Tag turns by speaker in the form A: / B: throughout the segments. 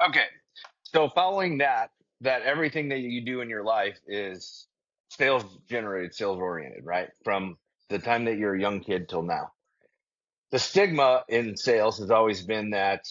A: Okay. So following that everything that you do in your life is sales generated, sales oriented, right? From the time that you're a young kid till now. The stigma in sales has always been that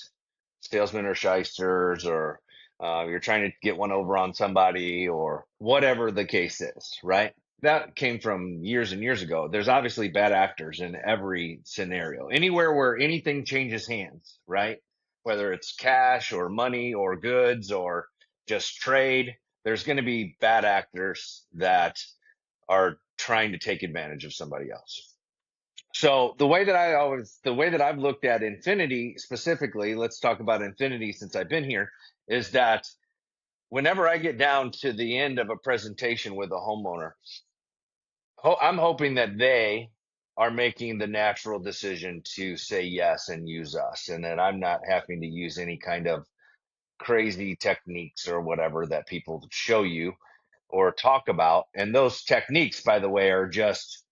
A: salesmen are shysters or you're trying to get one over on somebody or whatever the case is, right? That came from years and years ago. There's obviously bad actors in every scenario, anywhere where anything changes hands, right? Whether it's cash or money or goods or just trade, there's going to be bad actors that are trying to take advantage of somebody else. So the way that I've looked at Infinity specifically, let's talk about Infinity since I've been here, is that whenever I get down to the end of a presentation with a homeowner, I'm hoping that they are making the natural decision to say yes and use us, and that I'm not having to use any kind of crazy techniques or whatever that people show you or talk about. And those techniques, by the way, are just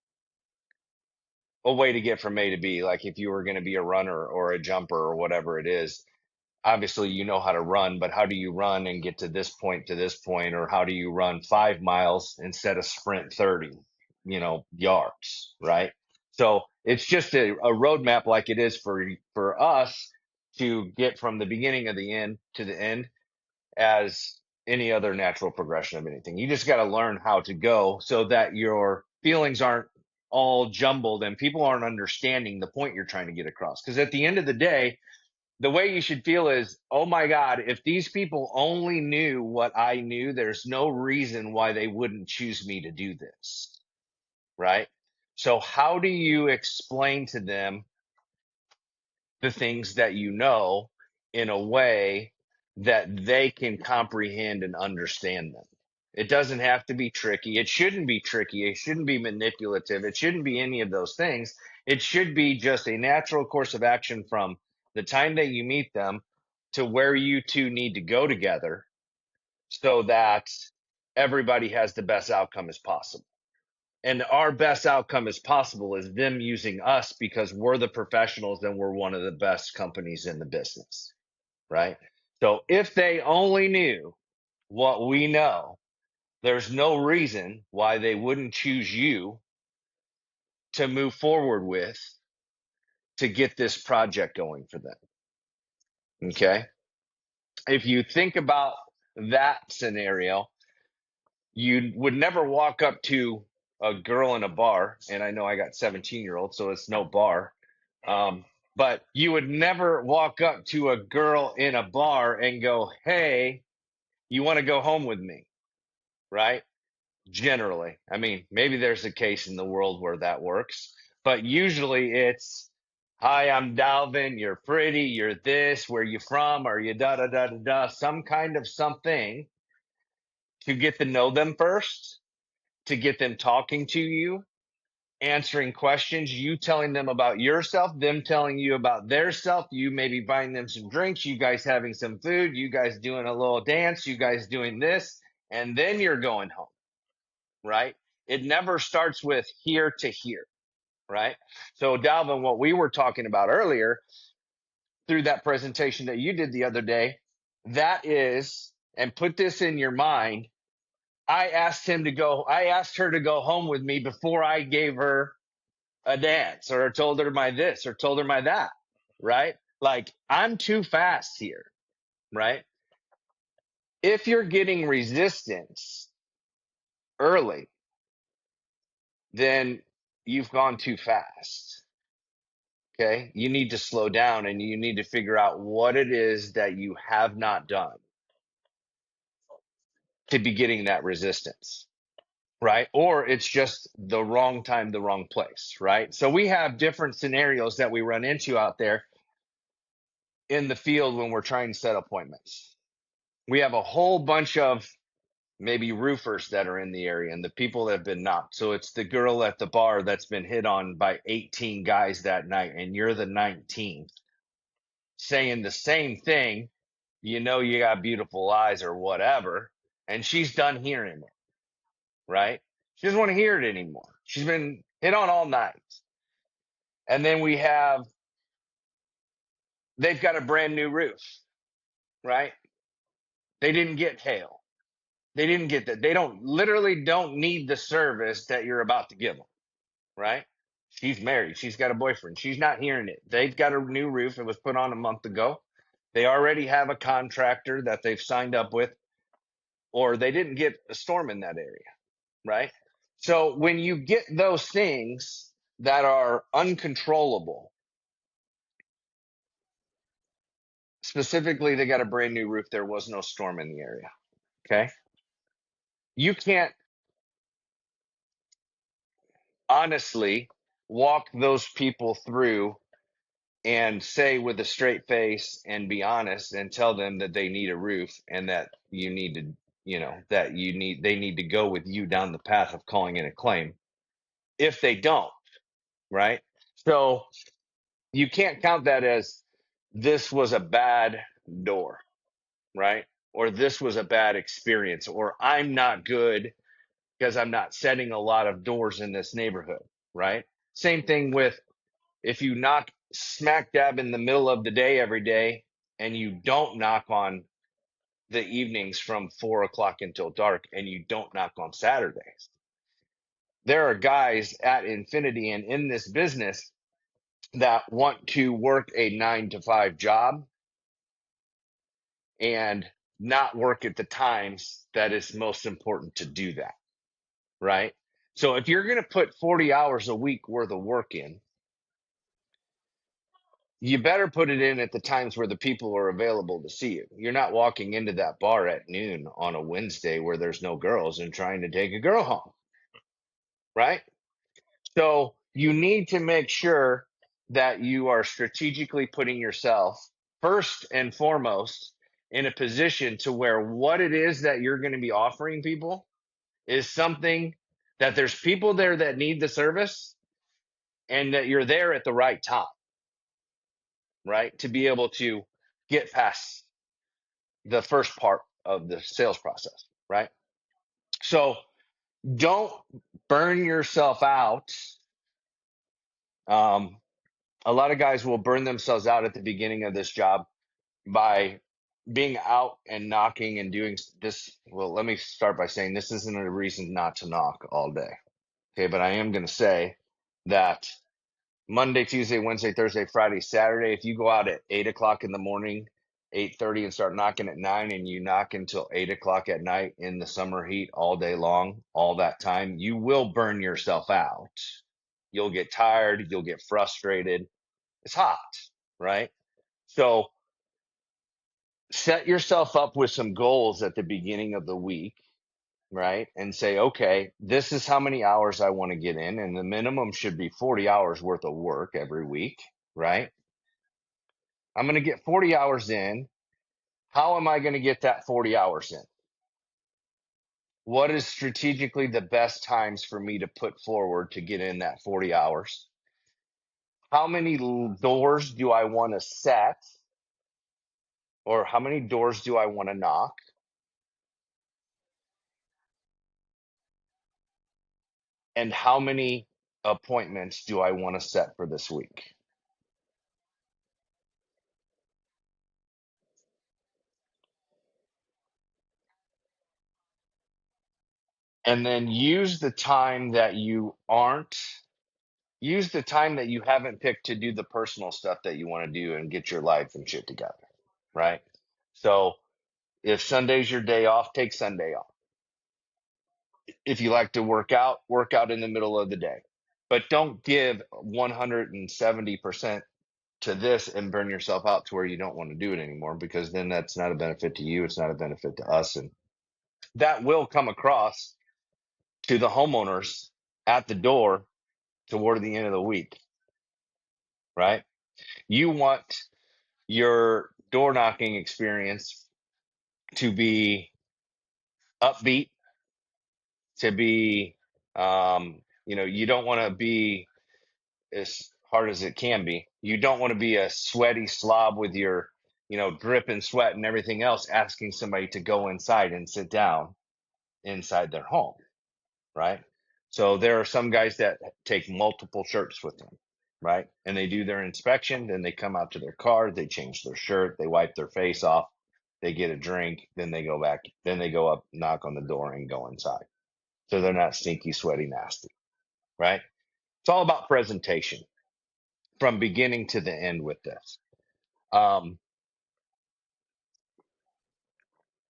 A: a way to get from A to B. Like if you were going to be a runner or a jumper or whatever it is, obviously you know how to run, but how do you run and get to this point, or how do you run 5 miles instead of sprint 30, yards, right? So it's just a roadmap like it is for us to get from the beginning of the end to the end as any other natural progression of anything. You just got to learn how to go so that your feelings aren't all jumbled and people aren't understanding the point you're trying to get across. Because at the end of the day, the way you should feel is, oh my God, if these people only knew what I knew, there's no reason why they wouldn't choose me to do this. Right. So, how do you explain to them the things that you know in a way that they can comprehend and understand them? It doesn't have to be tricky. It shouldn't be tricky. It shouldn't be manipulative. It shouldn't be any of those things. It should be just a natural course of action from the time that you meet them to where you two need to go together so that everybody has the best outcome as possible. And our best outcome as possible is them using us because we're the professionals and we're one of the best companies in the business, right? So if they only knew what we know, there's no reason why they wouldn't choose you to move forward with to get this project going for them. Okay. If you think about that scenario, you would never walk up to a girl in a bar. And I know I got 17-year-olds, so it's no bar. Um, but you would never walk up to a girl in a bar and go, "Hey, you want to go home with me?" Right? Generally. I mean, maybe there's a case in the world where that works, but usually it's, "Hi, I'm Dalvin. You're pretty. You're this. Where you from? Are you da da da da da?" Some kind of something to get to know them first, to get them talking to you, answering questions, you telling them about yourself, them telling you about their self, you maybe buying them some drinks, you guys having some food, you guys doing a little dance, you guys doing this, and then you're going home, right? It never starts with here to here, right? So, Dalvin, what we were talking about earlier through that presentation that you did the other day, that is, and put this in your mind. I asked her to go home with me before I gave her a dance or told her my this or told her my that, right? Like I'm too fast here, right? If you're getting resistance early, then you've gone too fast. Okay. You need to slow down and you need to figure out what it is that you have not done to be getting that resistance, right? Or it's just the wrong time, the wrong place, right? So we have different scenarios that we run into out there in the field when we're trying to set appointments. We have a whole bunch of maybe roofers that are in the area and the people that have been knocked. So it's the girl at the bar that's been hit on by 18 guys that night, and you're the 19th saying the same thing. You know, you got beautiful eyes or whatever. And she's done hearing it, right? She doesn't want to hear it anymore. She's been hit on all night. And then they've got a brand new roof, right? They didn't get hail. They didn't get that. They don't literally don't need the service that you're about to give them, right? She's married. She's got a boyfriend. She's not hearing it. They've got a new roof. It was put on a month ago. They already have a contractor that they've signed up with, or they didn't get a storm in that area, right? So when you get those things that are uncontrollable, specifically, they got a brand new roof. There was no storm in the area. Okay. You can't honestly walk those people through and say with a straight face and be honest and tell them that they need a roof and that you need to, that they need to go with you down the path of calling in a claim if they don't, right? So you can't count that as this was a bad door, right? Or this was a bad experience, or I'm not good because I'm not setting a lot of doors in this neighborhood, right? Same thing with if you knock smack dab in the middle of the day every day and you don't knock on the evenings from 4 o'clock until dark and you don't knock on Saturdays. There are guys at Infinity and in this business that want to work a 9 to 5 job and not work at the times that is most important to do that, right? So if you're going to put 40 hours a week worth of work in, you better put it in at the times where the people are available to see you. You're not walking into that bar at noon on a Wednesday where there's no girls and trying to take a girl home, right? So you need to make sure that you are strategically putting yourself first and foremost in a position to where what it is that you're going to be offering people is something that there's people there that need the service and that you're there at the right time, right? To be able to get past the first part of the sales process, right? So don't burn yourself out. Um, a lot of guys will burn themselves out at the beginning of this job by being out and knocking and doing this. Well, let me start by saying this isn't a reason not to knock all day. Okay. But I am going to say that Monday, Tuesday, Wednesday, Thursday, Friday, Saturday. If you go out at 8 o'clock in the morning, 8:30, and start knocking at 9, and you knock until 8 o'clock at night in the summer heat all day long, all that time, you will burn yourself out. You'll get tired. You'll get frustrated. It's hot, right? So set yourself up with some goals at the beginning of the week, right? And say, okay, this is how many hours I want to get in, and the minimum should be 40 hours worth of work every week, right? I'm going to get 40 hours in. How am I going to get that 40 hours in? What is strategically the best times for me to put forward to get in that 40 hours? How many doors do I want to set? Or how many doors do I want to knock? And how many appointments do I want to set for this week? And then use the time that you haven't picked to do the personal stuff that you want to do and get your life and shit together, right? So if Sunday's your day off, take Sunday off. If you like to work out in the middle of the day. But don't give 170% to this and burn yourself out to where you don't want to do it anymore, because then that's not a benefit to you. It's not a benefit to us. And that will come across to the homeowners at the door toward the end of the week, right? You want your door knocking experience to be upbeat, to be, you don't want to be as hard as it can be. You don't want to be a sweaty slob with your, dripping sweat and everything else, asking somebody to go inside and sit down inside their home, right? So there are some guys that take multiple shirts with them, right? And they do their inspection, then they come out to their car, they change their shirt, they wipe their face off, they get a drink, then they go back, then they go up, knock on the door, and go inside. So they're not stinky, sweaty, nasty, right? It's all about presentation from beginning to the end with this. Um,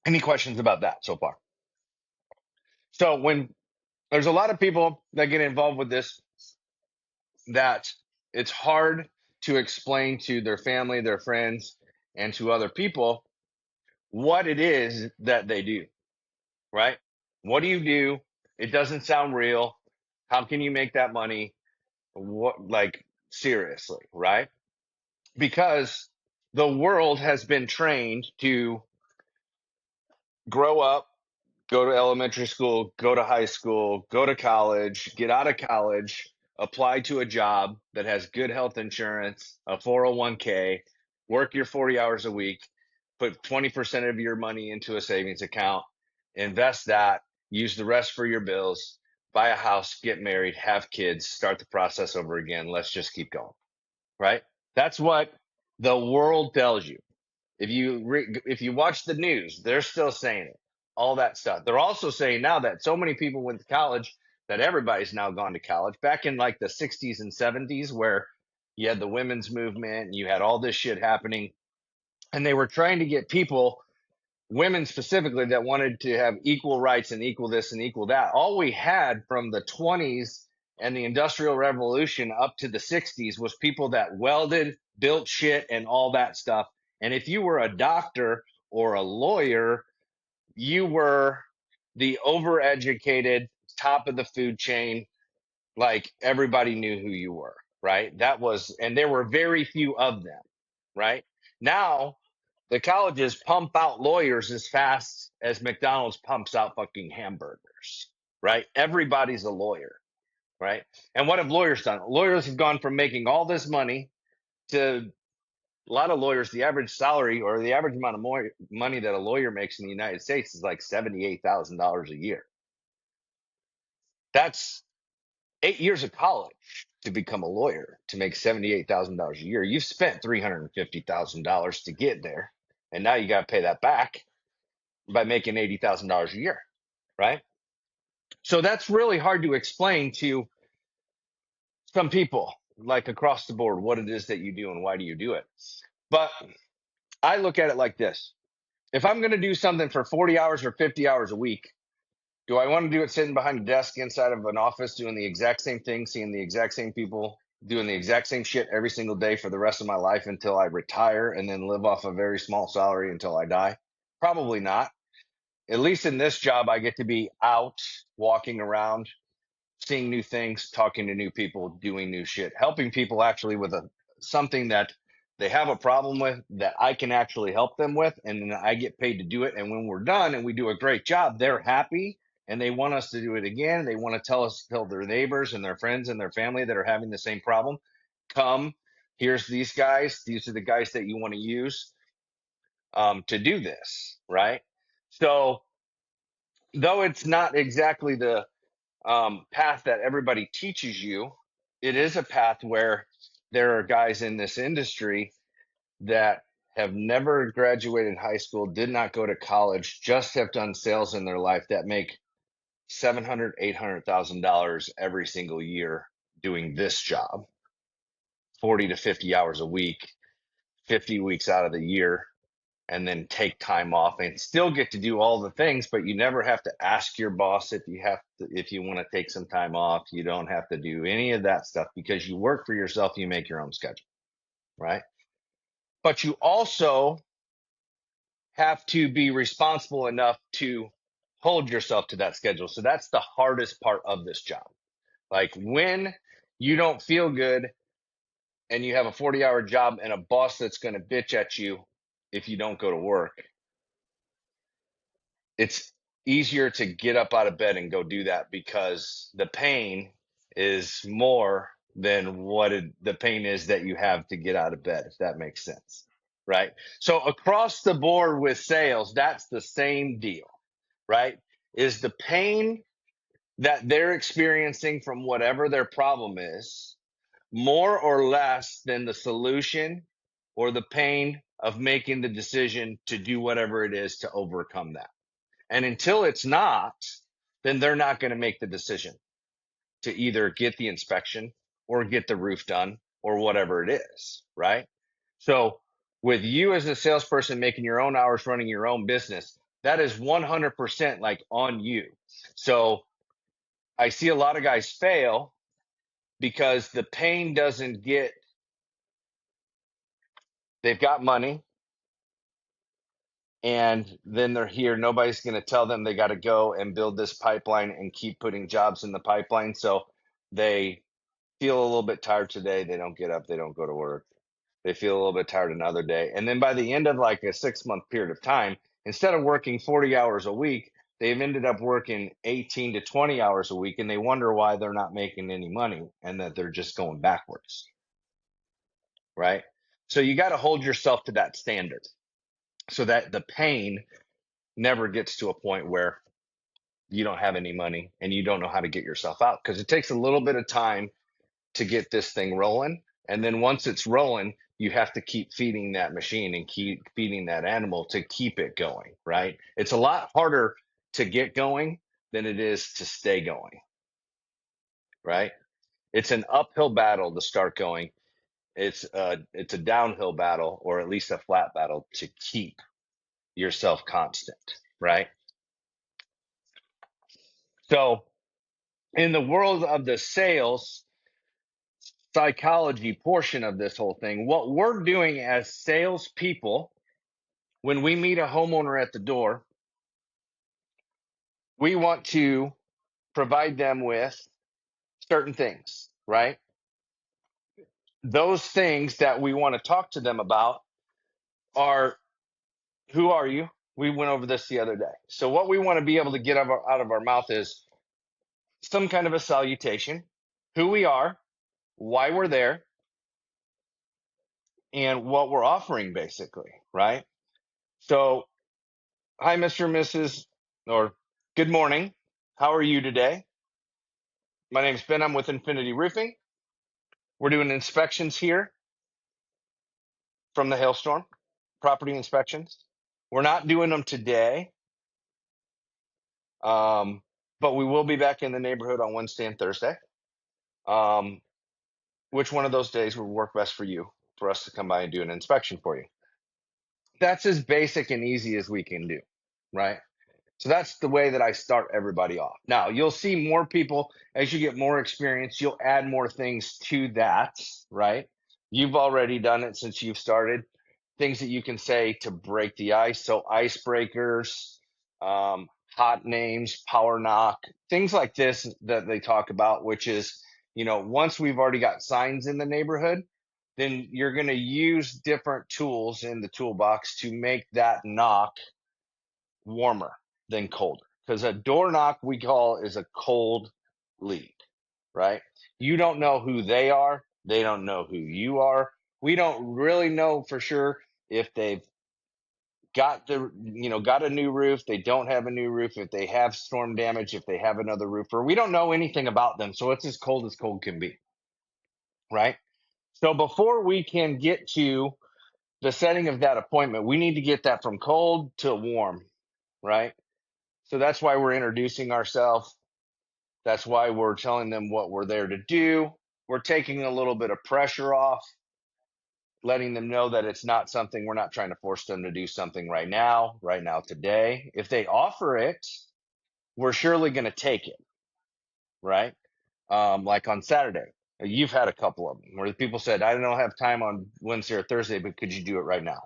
A: any questions about that so far? So when there's a lot of people that get involved with this, that it's hard to explain to their family, their friends, and to other people what it is that they do, right? What do you do? It doesn't sound real. How can you make that money? What, like, seriously, right? Because the world has been trained to grow up, go to elementary school, go to high school, go to college, get out of college, apply to a job that has good health insurance, a 401k, work your 40 hours a week, put 20% of your money into a savings account, invest that, use the rest for your bills, buy a house, get married, have kids, start the process over again. Let's just keep going, right? That's what the world tells you. If you watch the news, they're still saying it. All that stuff. They're also saying now that so many people went to college that everybody's now gone to college. Back in like the 60s and 70s, where you had the women's movement and you had all this shit happening, and they were trying to get people, women specifically, that wanted to have equal rights and equal this and equal that. All we had from the 20s and the Industrial Revolution up to the 60s was people that welded, built shit, and all that stuff. And if you were a doctor or a lawyer, you were the overeducated, top of the food chain. Like, everybody knew who you were, right? That was, and there were very few of them, right? Now, the colleges pump out lawyers as fast as McDonald's pumps out fucking hamburgers, right? Everybody's a lawyer, right? And what have lawyers done? Lawyers have gone from making all this money to, a lot of lawyers, the average salary or the average amount of money that a lawyer makes in the United States is like $78,000 a year. That's 8 years of college to become a lawyer, to make $78,000 a year. You've spent $350,000 to get there, and now you got to pay that back by making $80,000 a year, right? So that's really hard to explain to some people, like across the board, what it is that you do and why do you do it. But I look at it like this. If I'm going to do something for 40 hours or 50 hours a week, do I want to do it sitting behind a desk inside of an office doing the exact same thing, seeing the exact same people, doing the exact same shit every single day for the rest of my life until I retire and then live off a very small salary until I die? Probably not. At least in this job, I get to be out, walking around, seeing new things, talking to new people, doing new shit, helping people actually with something that they have a problem with that I can actually help them with, and then I get paid to do it. And when we're done and we do a great job, they're happy and they want us to do it again. They want to tell their neighbors and their friends and their family that are having the same problem, come, here's these guys. These are the guys that you want to use to do this, right? So though it's not exactly the path that everybody teaches you, it is a path where there are guys in this industry that have never graduated high school, did not go to college, just have done sales in their life that make $700,000, $800,000 every single year doing this job, 40 to 50 hours a week, 50 weeks out of the year, and then take time off and still get to do all the things, but you never have to ask your boss if you want to take some time off. You don't have to do any of that stuff because you work for yourself, you make your own schedule, right? But you also have to be responsible enough to hold yourself to that schedule. So that's the hardest part of this job. Like, when you don't feel good and you have a 40-hour job and a boss that's going to bitch at you if you don't go to work, it's easier to get up out of bed and go do that because the pain is more than the pain is that you have to get out of bed, if that makes sense. Right. So across the board with sales, that's the same deal, right? Is the pain that they're experiencing from whatever their problem is more or less than the solution or the pain of making the decision to do whatever it is to overcome that. And until it's not, then they're not going to make the decision to either get the inspection or get the roof done or whatever it is, right? So with you as a salesperson making your own hours, running your own business, that is 100% like on you. So I see a lot of guys fail because the pain doesn't get, they've got money and then they're here. Nobody's going to tell them they got to go and build this pipeline and keep putting jobs in the pipeline. So they feel a little bit tired today. They don't get up, they don't go to work. They feel a little bit tired another day. And then by the end of like a 6 month period of time, instead of working 40 hours a week, they've ended up working 18 to 20 hours a week. And they wonder why they're not making any money and that they're just going backwards. Right. So you got to hold yourself to that standard so that the pain never gets to a point where you don't have any money and you don't know how to get yourself out, because it takes a little bit of time to get this thing rolling. And then once it's rolling, you have to keep feeding that machine and keep feeding that animal to keep it going, right? It's a lot harder to get going than it is to stay going, right? It's an uphill battle to start going. It's a downhill battle, or at least a flat battle, to keep yourself constant, right? So in the world of the sales psychology portion of this whole thing, what we're doing as salespeople, when we meet a homeowner at the door, we want to provide them with certain things, right? Those things that we want to talk to them about are, who are you? We went over this the other day. So what we want to be able to get out of our mouth is some kind of a salutation, who we are, why we're there, and what we're offering, basically, right? So, hi, Mr. and Mrs., or good morning. How are you today? My name's Ben. I'm with Infinity Roofing. We're doing inspections here from the hailstorm, property inspections. We're not doing them today, but we will be back in the neighborhood on Wednesday and Thursday. Um, which one of those days would work best for you for us to come by and do an inspection for you? That's as basic and easy as we can do, right? So that's the way that I start everybody off. Now, you'll see more people as you get more experience, you'll add more things to that, right? You've already done it since you've started. Things that you can say to break the ice. So, icebreakers, hot names, power knock, things like this that they talk about, which is, once we've already got signs in the neighborhood, then you're going to use different tools in the toolbox to make that knock warmer than colder. Because a door knock, we call, is a cold lead, right? You don't know who they are. They don't know who you are. We don't really know for sure if they've got a new roof, they don't have a new roof, if they have storm damage, if they have another roofer. We don't know anything about them. So it's as cold can be, right? So before we can get to the setting of that appointment, we need to get that from cold to warm, right? So that's why we're introducing ourselves. That's why we're telling them what we're there to do. We're taking a little bit of pressure off, letting them know that it's not something, we're not trying to force them to do something right now, today. If they offer it, we're surely going to take it, right? Like on Saturday, you've had a couple of them where the people said, I don't have time on Wednesday or Thursday, but could you do it right now?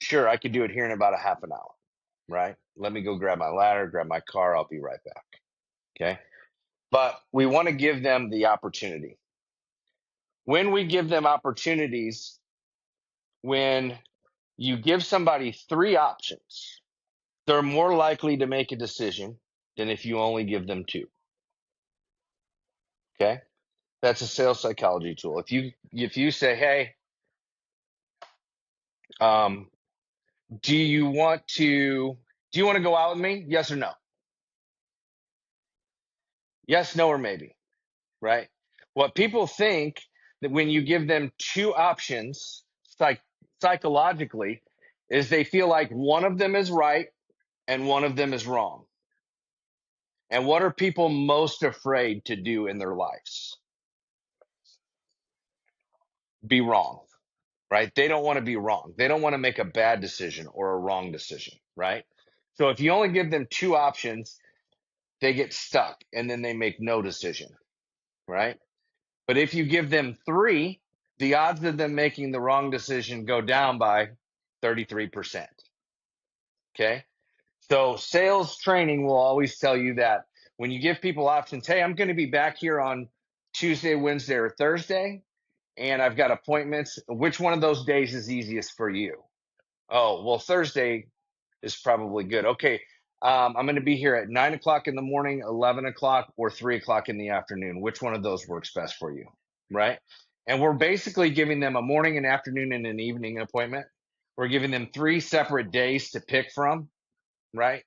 A: Sure, I could do it here in about a half an hour, right? Let me go grab my ladder, grab my car. I'll be right back. Okay. But we want to give them the opportunity. When we give them opportunities, when you give somebody three options, they're more likely to make a decision than if you only give them two. Okay? That's a sales psychology tool. If you say, "Hey, um, do you want to go out with me? Yes or no? Yes, no, or maybe." Right? What people think that when you give them two options, psychologically is they feel like one of them is right and one of them is wrong. And what are people most afraid to do in their lives? Be wrong, right? They don't want to be wrong. They don't want to make a bad decision or a wrong decision, right? So if you only give them two options, they get stuck and then they make no decision, right? But if you give them three, the odds of them making the wrong decision go down by 33%. Okay. So sales training will always tell you that when you give people options, hey, I'm going to be back here on Tuesday, Wednesday, or Thursday, and I've got appointments. Which one of those days is easiest for you? Oh, well, Thursday is probably good. Okay. I'm going to be here at 9 o'clock in the morning, 11 o'clock, or 3 o'clock in the afternoon. Which one of those works best for you? Right. And we're basically giving them a morning, an afternoon, and an evening appointment. We're giving them three separate days to pick from. Right.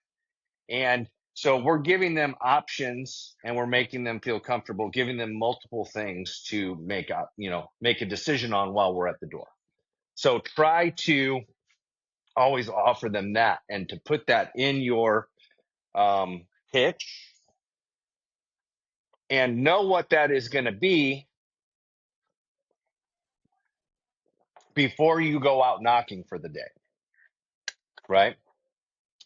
A: And so we're giving them options and we're making them feel comfortable, giving them multiple things to make up, make a decision on while we're at the door. So try to always offer them that and to put that in your pitch and know what that is going to be before you go out knocking for the day, right?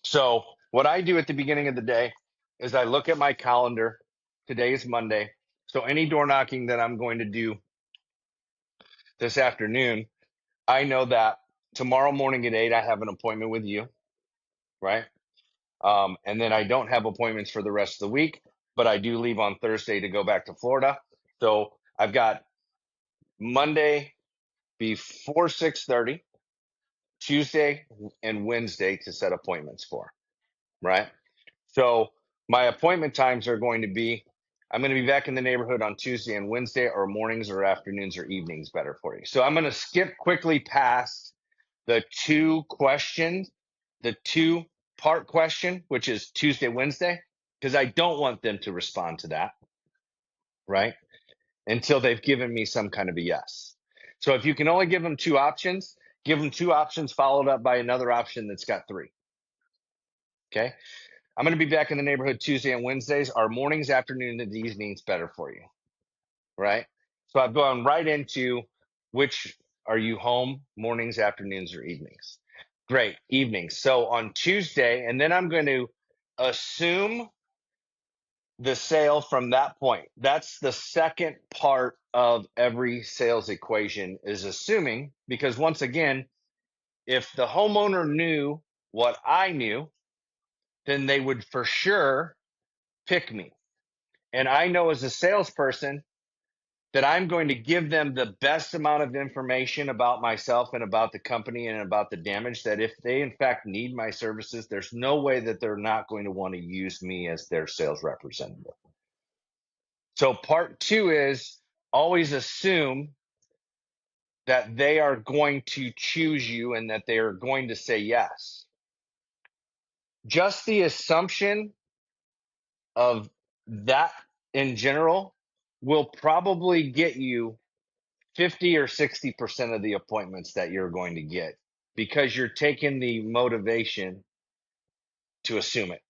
A: So what I do at the beginning of the day is I look at my calendar. Today is Monday. So any door knocking that I'm going to do this afternoon, I know that tomorrow morning at 8, I have an appointment with you, right? And then I don't have appointments for the rest of the week, but I do leave on Thursday to go back to Florida. So I've got Monday before 6:30, Tuesday and Wednesday to set appointments for, right? So my appointment times are going to be, I'm going to be back in the neighborhood on Tuesday and Wednesday, or mornings or afternoons or evenings better for you. So I'm going to skip quickly past the the two-part question, which is Tuesday, Wednesday, because I don't want them to respond to that, right? Until they've given me some kind of a yes. So if you can only give them two options, give them two options followed up by another option that's got three. Okay. I'm going to be back in the neighborhood Tuesday and Wednesdays. Are mornings, afternoons, and evenings better for you? Right. So I've gone right into which are you home, mornings, afternoons, or evenings? Great, evenings. So on Tuesday, and then I'm going to assume the sale from that point. That's the second part of every sales equation is assuming, because once again, if the homeowner knew what I knew, then they would for sure pick me. And I know as a salesperson that I'm going to give them the best amount of information about myself and about the company and about the damage, that if they in fact need my services, there's no way that they're not going to want to use me as their sales representative. So part two is always assume that they are going to choose you and that they are going to say yes. Just the assumption of that in general will probably get you 50 or 60% of the appointments that you're going to get, because you're taking the motivation to assume it,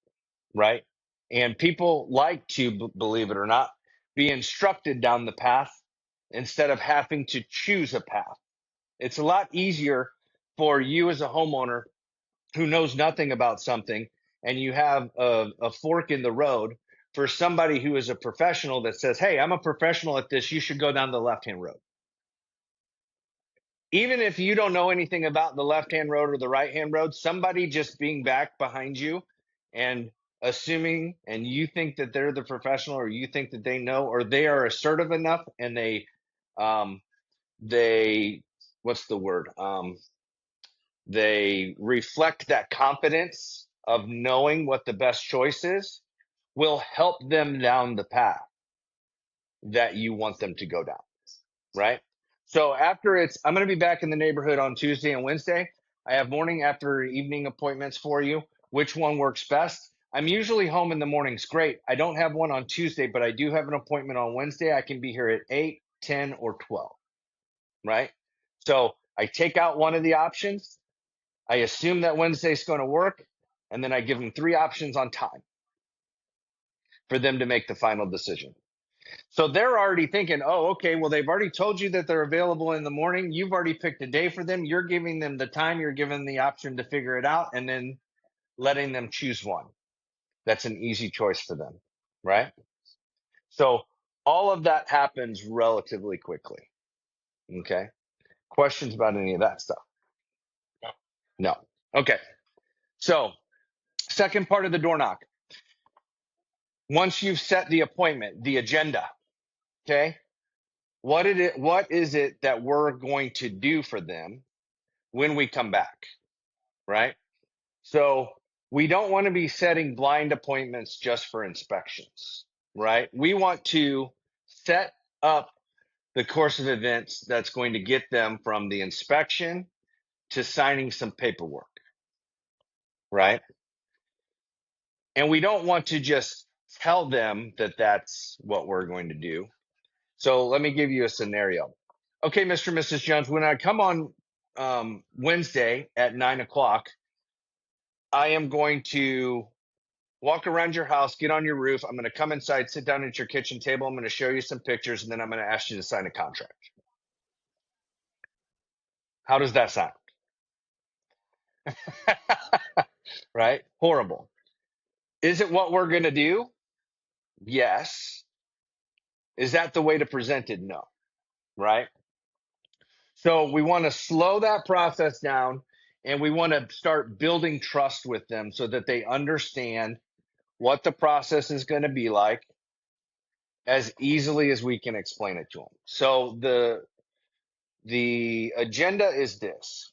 A: right? And people like to, believe it or not, be instructed down the path instead of having to choose a path. It's a lot easier for you as a homeowner who knows nothing about something and you have a fork in the road, for somebody who is a professional that says, hey, I'm a professional at this, you should go down the left-hand road. Even if you don't know anything about the left-hand road or the right-hand road, somebody just being back behind you and assuming, and you think that they're the professional, or you think that they know, or they are assertive enough and um, they, what's the word? They reflect that confidence of knowing what the best choice is, will help them down the path that you want them to go down, right? So I'm going to be back in the neighborhood on Tuesday and Wednesday. I have morning, after, evening appointments for you. Which one works best? I'm usually home in the mornings. Great. I don't have one on Tuesday, but I do have an appointment on Wednesday. I can be here at 8, 10, or 12, right? So I take out one of the options. I assume that Wednesday's going to work. And then I give them 3 options on time for them to make the final decision. So they're already thinking, oh, okay, well, they've already told you that they're available in the morning. You've already picked a day for them. You're giving them the time. You're giving them the option to figure it out and then letting them choose one. That's an easy choice for them, right? So all of that happens relatively quickly. Okay. Questions about any of that stuff? No. Okay. So, second part of the door knock. Once you've set the appointment, the agenda, okay? What is it that we're going to do for them when we come back, right? So, we don't want to be setting blind appointments just for inspections, right? We want to set up the course of events that's going to get them from the inspection to signing some paperwork, right? And we don't want to just tell them that that's what we're going to do. So let me give you a scenario. Okay, Mr. and Mrs. Jones, when I come on Wednesday at 9 o'clock, I am going to walk around your house, get on your roof. I'm going to come inside, sit down at your kitchen table. I'm going to show you some pictures, and then I'm going to ask you to sign a contract. How does that sound? Right? Horrible. Is it what we're going to do? Yes. Is that the way to present it? No. Right? So we want to slow that process down and we want to start building trust with them so that they understand what the process is going to be like as easily as we can explain it to them. So the agenda is this.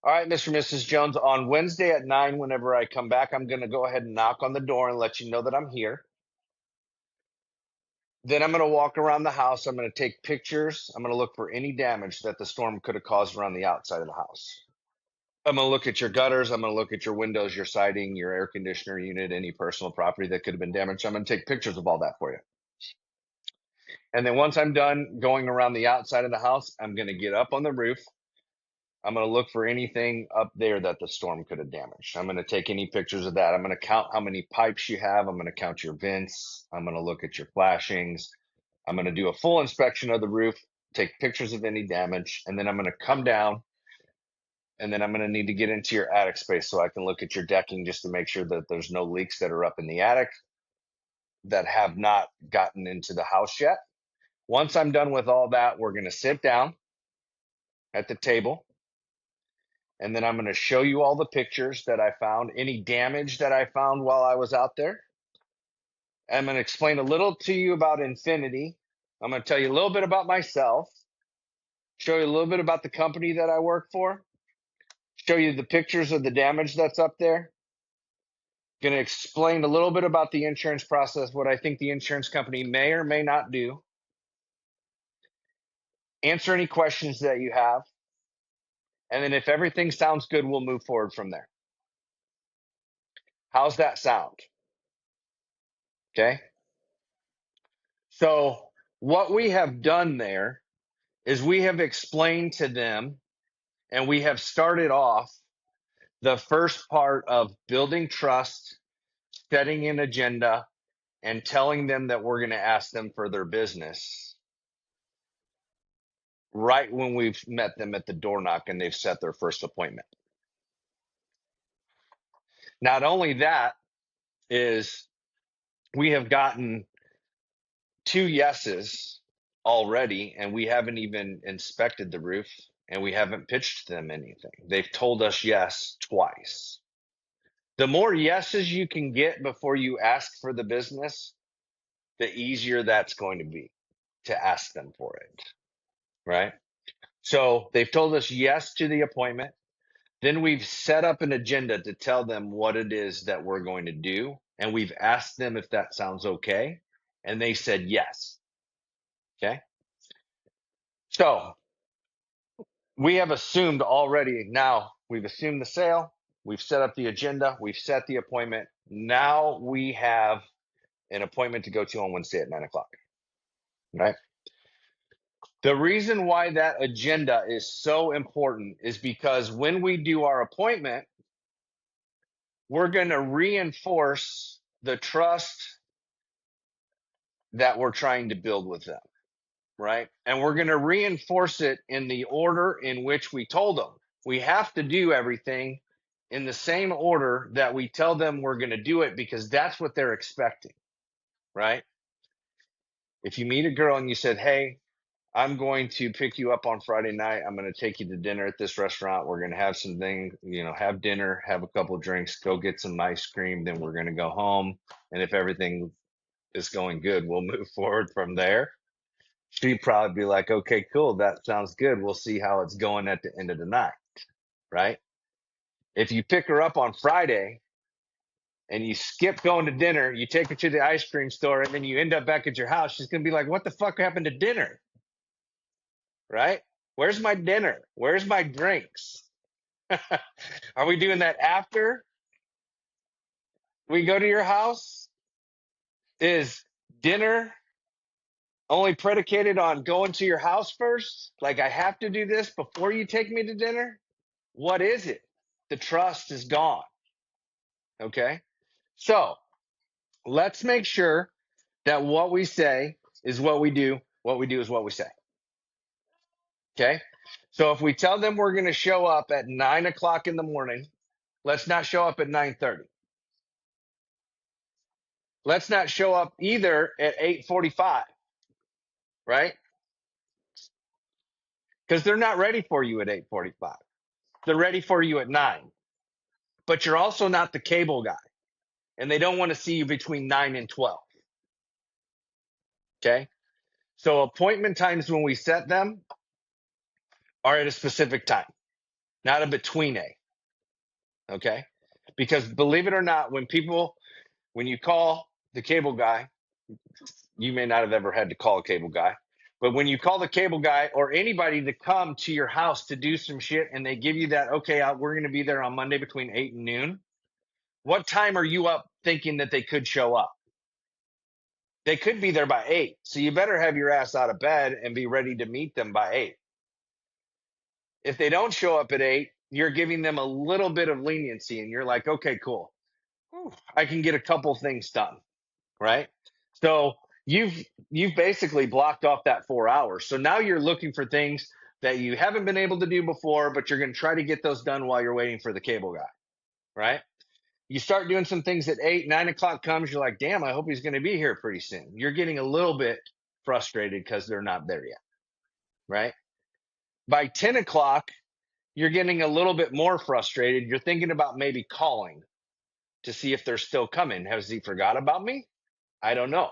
A: All right, Mr. and Mrs. Jones, on Wednesday at 9, whenever I come back, I'm going to go ahead and knock on the door and let you know that I'm here. Then I'm going to walk around the house. I'm going to take pictures. I'm going to look for any damage that the storm could have caused around the outside of the house. I'm going to look at your gutters. I'm going to look at your windows, your siding, your air conditioner unit, any personal property that could have been damaged. I'm going to take pictures of all that for you. And then once I'm done going around the outside of the house, I'm going to get up on the roof. I'm going to look for anything up there that the storm could have damaged. I'm going to take any pictures of that. I'm going to count how many pipes you have. I'm going to count your vents. I'm going to look at your flashings. I'm going to do a full inspection of the roof, take pictures of any damage, and then I'm going to come down and then I'm going to need to get into your attic space so I can look at your decking just to make sure that there's no leaks that are up in the attic that have not gotten into the house yet. Once I'm done with all that, we're going to sit down at the table and then I'm going to show you all the pictures that I found, any damage that I found while I was out there. I'm going to explain a little to you about Infinity. I'm going to tell you a little bit about myself, show you a little bit about the company that I work for, show you the pictures of the damage that's up there. Going to explain a little bit about the insurance process, what I think the insurance company may or may not do, answer any questions that you have, and then if everything sounds good, we'll move forward from there. How's that sound? Okay. So, what we have done there is we have explained to them and we have started off the first part of building trust, setting an agenda, and telling them that we're going to ask them for their business right when we've met them at the door knock and they've set their first appointment. Not only that is we have gotten 2 yeses already and we haven't even inspected the roof and we haven't pitched them anything. They've told us yes twice. The more yeses you can get before you ask for the business, the easier that's going to be to ask them for it, right? So they've told us yes to the appointment. Then we've set up an agenda to tell them what it is that we're going to do. And we've asked them if that sounds okay. And they said yes. Okay. So we have assumed already now, we've assumed the sale. We've set up the agenda. We've set the appointment. Now we have an appointment to go to on Wednesday at 9 o'clock. Right. The reason why that agenda is so important is because when we do our appointment, we're going to reinforce the trust that we're trying to build with them, right? And we're going to reinforce it in the order in which we told them. We have to do everything in the same order that we tell them we're going to do it because that's what they're expecting, right? If you meet a girl and you said, "Hey, I'm going to pick you up on Friday night. I'm going to take you to dinner at this restaurant. We're going to have some things, have dinner, have a couple of drinks, go get some ice cream. Then we're going to go home. And if everything is going good, we'll move forward from there." She'd probably be like, "Okay, cool. That sounds good. We'll see how it's going at the end of the night." Right. If you pick her up on Friday and you skip going to dinner, you take her to the ice cream store, and then you end up back at your house, she's going to be like, "What the fuck happened to dinner?" Right? Where's my dinner? Where's my drinks? Are we doing that after we go to your house? Is dinner only predicated on going to your house first? Like, I have to do this before you take me to dinner? What is it? The trust is gone. Okay. So let's make sure that what we say is what we do. What we do is what we say. Okay. So if we tell them we're going to show up at 9 o'clock in the morning, let's not show up at 9:30. Let's not show up either at 8:45, right? Because they're not ready for you at 8:45. They're ready for you at 9. But you're also not the cable guy, and they don't want to see you between 9 and 12. Okay? So appointment times when we set them are at a specific time, not a between a. Okay? Because believe it or not, when you call the cable guy, you may not have ever had to call a cable guy, but when you call the cable guy or anybody to come to your house to do some shit and they give you that, "Okay, we're going to be there on Monday between 8 and noon," what time are you up thinking that they could show up? They could be there by 8. So you better have your ass out of bed and be ready to meet them by 8. If they don't show up at 8, you're giving them a little bit of leniency and you're like, "Okay, cool. I can get a couple things done." Right? So you've you've basically blocked off that 4 hours. So now you're looking for things that you haven't been able to do before, but you're going to try to get those done while you're waiting for the cable guy. Right? You start doing some things at 8, 9 o'clock comes. You're like, "Damn, I hope he's going to be here pretty soon." You're getting a little bit frustrated because they're not there yet. Right? By 10 o'clock, you're getting a little bit more frustrated. You're thinking about maybe calling to see if they're still coming. Has he forgot about me? I don't know.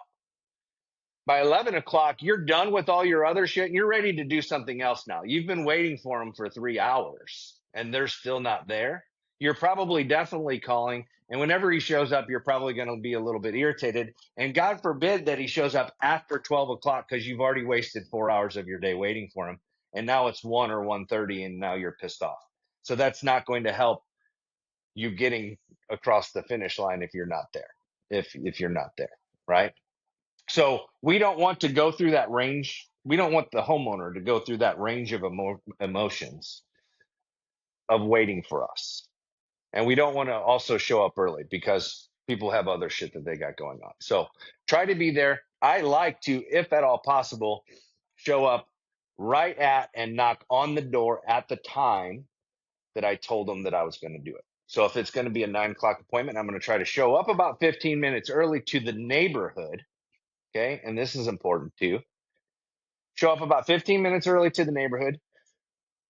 A: By 11 o'clock, you're done with all your other shit and you're ready to do something else now. You've been waiting for them for 3 hours and they're still not there. You're probably definitely calling. And whenever he shows up, you're probably going to be a little bit irritated. And God forbid that he shows up after 12 o'clock because you've already wasted 4 hours of your day waiting for him. And now it's 1 or 1:30 and now you're pissed off. So that's not going to help you getting across the finish line if you're not there. If you're not there, right? So we don't want to go through that range. We don't want the homeowner to go through that range of emotions of waiting for us. And we don't want to also show up early because people have other shit that they got going on. So try to be there. I like to, if at all possible, show up right at and knock on the door at the time that I told them that I was going to do it. So if it's going to be a 9 o'clock appointment, I'm going to try to show up about 15 minutes early to the neighborhood. Okay. And this is important too. Show up about 15 minutes early to the neighborhood,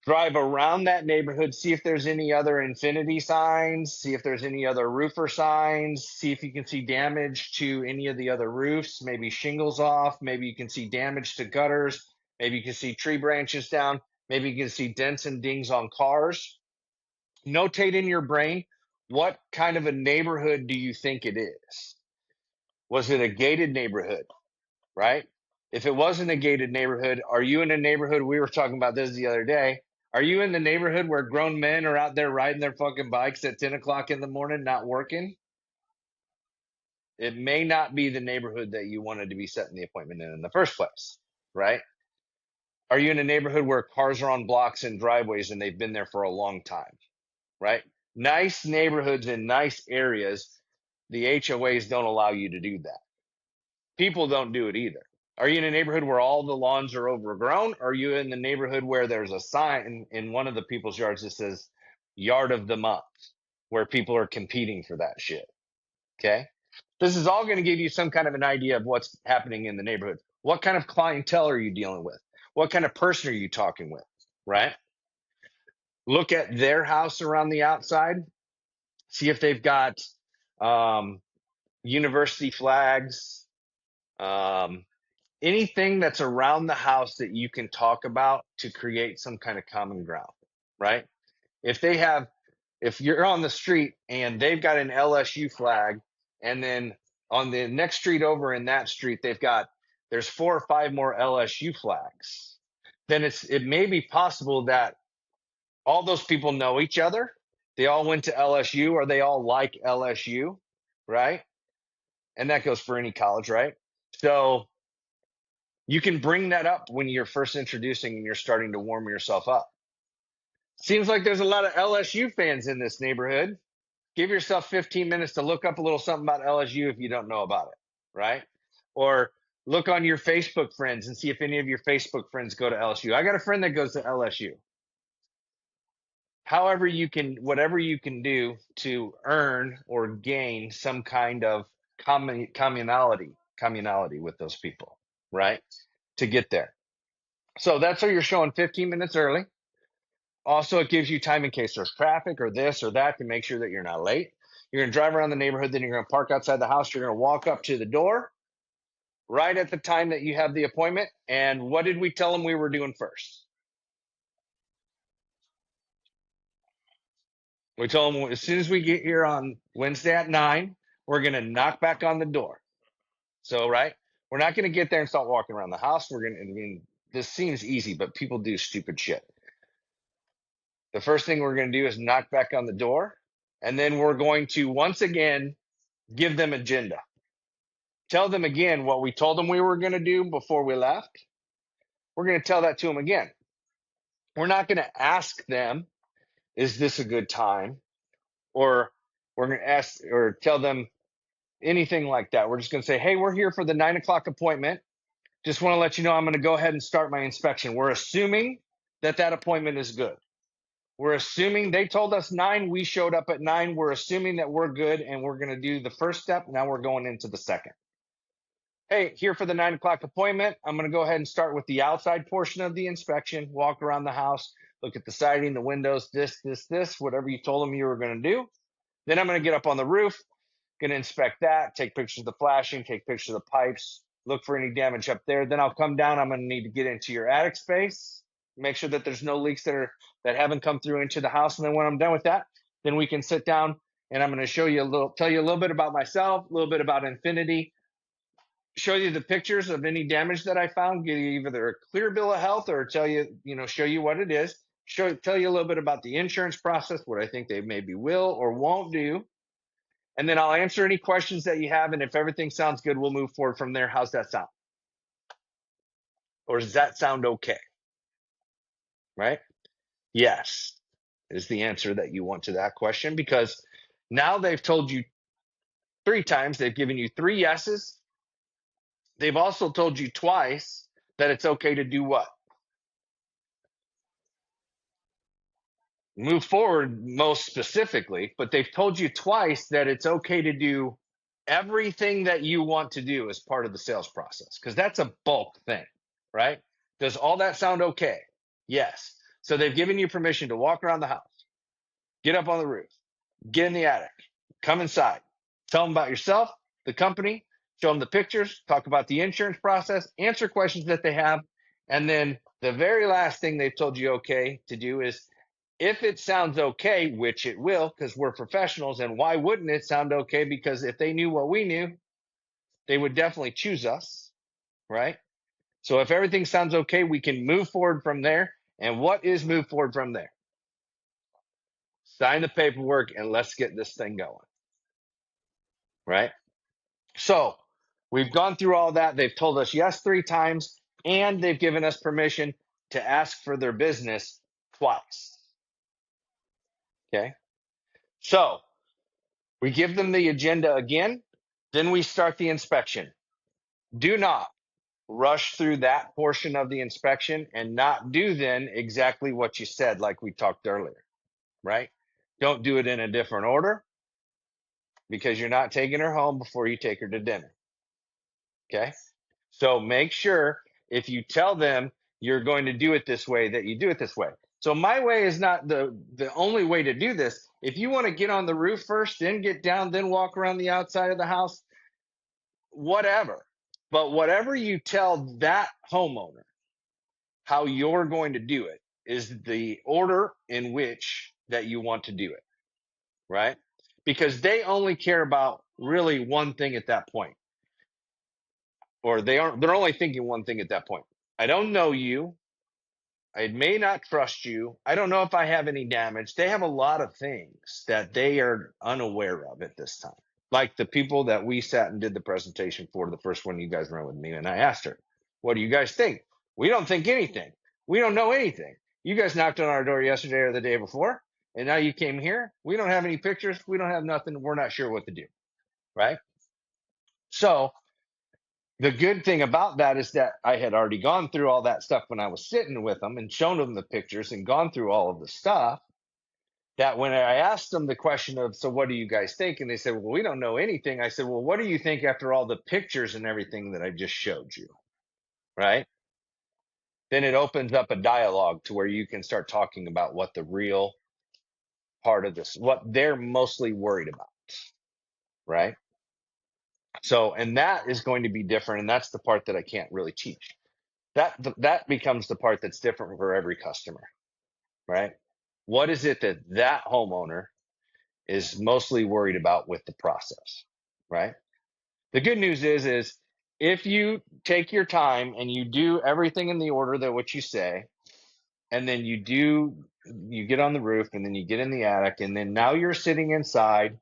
A: drive around that neighborhood, see if there's any other infinity signs, see if there's any other roofer signs, see if you can see damage to any of the other roofs, maybe shingles off, maybe you can see damage to gutters, maybe you can see tree branches down, maybe you can see dents and dings on cars. Notate in your brain, what kind of a neighborhood do you think it is? Was it a gated neighborhood? Right? If it wasn't a gated neighborhood, are you in a neighborhood? We were talking about this the other day. Are you in the neighborhood where grown men are out there riding their fucking bikes at 10 o'clock in the morning, not working? It may not be the neighborhood that you wanted to be setting the appointment in the first place, right? Are you in a neighborhood where cars are on blocks and driveways and they've been there for a long time, right? Nice neighborhoods in nice areas, the HOAs don't allow you to do that. People don't do it either. Are you in a neighborhood where all the lawns are overgrown? Or are you in the neighborhood where there's a sign in one of the people's yards that says yard of the month, where people are competing for that shit? Okay. This is all going to give you some kind of an idea of what's happening in the neighborhood. What kind of clientele are you dealing with? What kind of person are you talking with? Right? Look at their house around the outside. See if they've got um, university flags, um, anything that's around the house that you can talk about to create some kind of common ground, right? If they have, if you're on the street and they've got an LSU flag, and then on the next street over in that street, there's 4 or 5 more LSU flags, then it may be possible that all those people know each other. They all went to LSU or they all like LSU, right? And that goes for any college, right? So you can bring that up when you're first introducing and you're starting to warm yourself up. Seems like there's a lot of LSU fans in this neighborhood. Give yourself 15 minutes to look up a little something about LSU if you don't know about it, right? Or look on your Facebook friends and see if any of your Facebook friends go to LSU. I got a friend that goes to LSU. However, whatever you can do to earn or gain some kind of communality with those people, right? To get there. So that's how you're showing 15 minutes early. Also, it gives you time in case there's traffic or this or that to make sure that you're not late. You're going to drive around the neighborhood, then you're going to park outside the house. You're going to walk up to the door right at the time that you have the appointment. And what did we tell them we were doing first? We told them as soon as we get here on Wednesday at 9, we're going to knock back on the door. So, right, we're not going to get there and start walking around the house. I mean, this seems easy, but people do stupid shit. The first thing we're going to do is knock back on the door. And then we're going to once again give them agenda. Tell them again what we told them we were going to do before we left. We're going to tell that to them again. We're not going to ask them, is this a good time? Or we're going to ask or tell them anything like that. We're just going to say, hey, we're here for the 9 o'clock appointment. Just want to let you know I'm going to go ahead and start my inspection. We're assuming that appointment is good. We're assuming they told us 9. We showed up at 9. We're assuming that we're good and we're going to do the first step. Now we're going into the second. Hey, here for the 9 o'clock appointment. I'm going to go ahead and start with the outside portion of the inspection, walk around the house, look at the siding, the windows, this, whatever you told them you were going to do. Then I'm going to get up on the roof, going to inspect that, take pictures of the flashing, take pictures of the pipes, look for any damage up there. Then I'll come down. I'm going to need to get into your attic space, make sure that there's no leaks that haven't come through into the house. And then when I'm done with that, then we can sit down and I'm going to tell you a little bit about myself, a little bit about Infinity, show you the pictures of any damage that I found, give you either a clear bill of health or show you what it is, tell you a little bit about the insurance process, what I think they maybe will or won't do. And then I'll answer any questions that you have. And if everything sounds good, we'll move forward from there. How's that sound? Or does that sound okay? Right? Yes, is the answer that you want to that question, because now they've told you 3 times, they've given you 3 yeses. They've also told you twice that it's okay to do what? Move forward most specifically, but they've told you twice that it's okay to do everything that you want to do as part of the sales process, because that's a bulk thing, right? Does all that sound okay? Yes. So they've given you permission to walk around the house, get up on the roof, get in the attic, come inside, tell them about yourself, the company, show them the pictures, talk about the insurance process, answer questions that they have. And then the very last thing they've told you okay to do is, if it sounds okay, which it will, because we're professionals, and why wouldn't it sound okay? Because if they knew what we knew, they would definitely choose us, right? So if everything sounds okay, we can move forward from there. And what is move forward from there? Sign the paperwork and let's get this thing going, right? So we've gone through all that. They've told us yes 3 times, and they've given us permission to ask for their business twice. Okay. So we give them the agenda again, then we start the inspection. Do not rush through that portion of the inspection and not do then exactly what you said, like we talked earlier, right? Don't do it in a different order because you're not taking her home before you take her to dinner. Okay. So make sure if you tell them you're going to do it this way, that you do it this way. So my way is not the only way to do this. If you want to get on the roof first, then get down, then walk around the outside of the house, whatever. But whatever you tell that homeowner, how you're going to do it is the order in which that you want to do it, right? Because they only care about really one thing at that point, or they're only thinking one thing at that point. I don't know you. I may not trust you. I don't know if I have any damage. They have a lot of things that they are unaware of at this time. Like the people that we sat and did the presentation for, the first one you guys ran with me, and I asked her, what do you guys think? We don't think anything. We don't know anything. You guys knocked on our door yesterday or the day before, and now you came here. We don't have any pictures. We don't have nothing. We're not sure what to do. Right? So the good thing about that is that I had already gone through all that stuff when I was sitting with them and shown them the pictures and gone through all of the stuff, that when I asked them the question of, so what do you guys think? And they said, well, we don't know anything. I said, well, what do you think after all the pictures and everything that I just showed you? Right? Then it opens up a dialogue to where you can start talking about what the real part of this, what they're mostly worried about. Right? So, and that is going to be different. And that's the part that I can't really teach. That becomes the part that's different for every customer. Right? What is it that that homeowner is mostly worried about with the process? Right? The good news is if you take your time and you do everything in the order that what you say, and then you get on the roof and then you get in the attic, and then now you're sitting inside,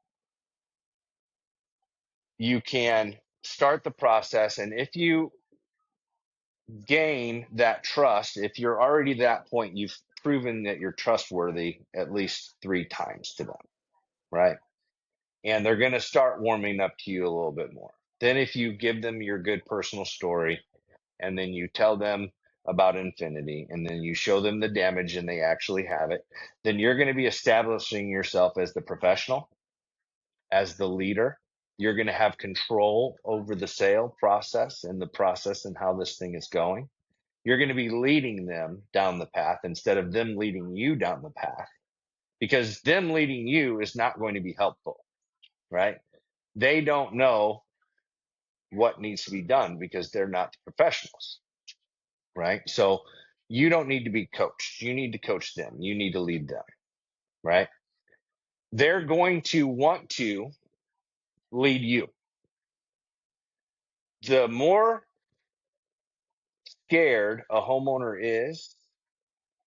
A: you can start the process. And if you gain that trust, if you're already that point, you've proven that you're trustworthy at least 3 times to them, right? And they're going to start warming up to you a little bit more. Then if you give them your good personal story, and then you tell them about infinity, and then you show them the damage and they actually have it, then you're going to be establishing yourself as the professional, as the leader. You're going to have control over the sale process and the process and how this thing is going. You're going to be leading them down the path instead of them leading you down the path, because them leading you is not going to be helpful, right? They don't know what needs to be done because they're not the professionals, right? So you don't need to be coached. You need to coach them. You need to lead them, right? They're going to want to lead you. The more scared a homeowner is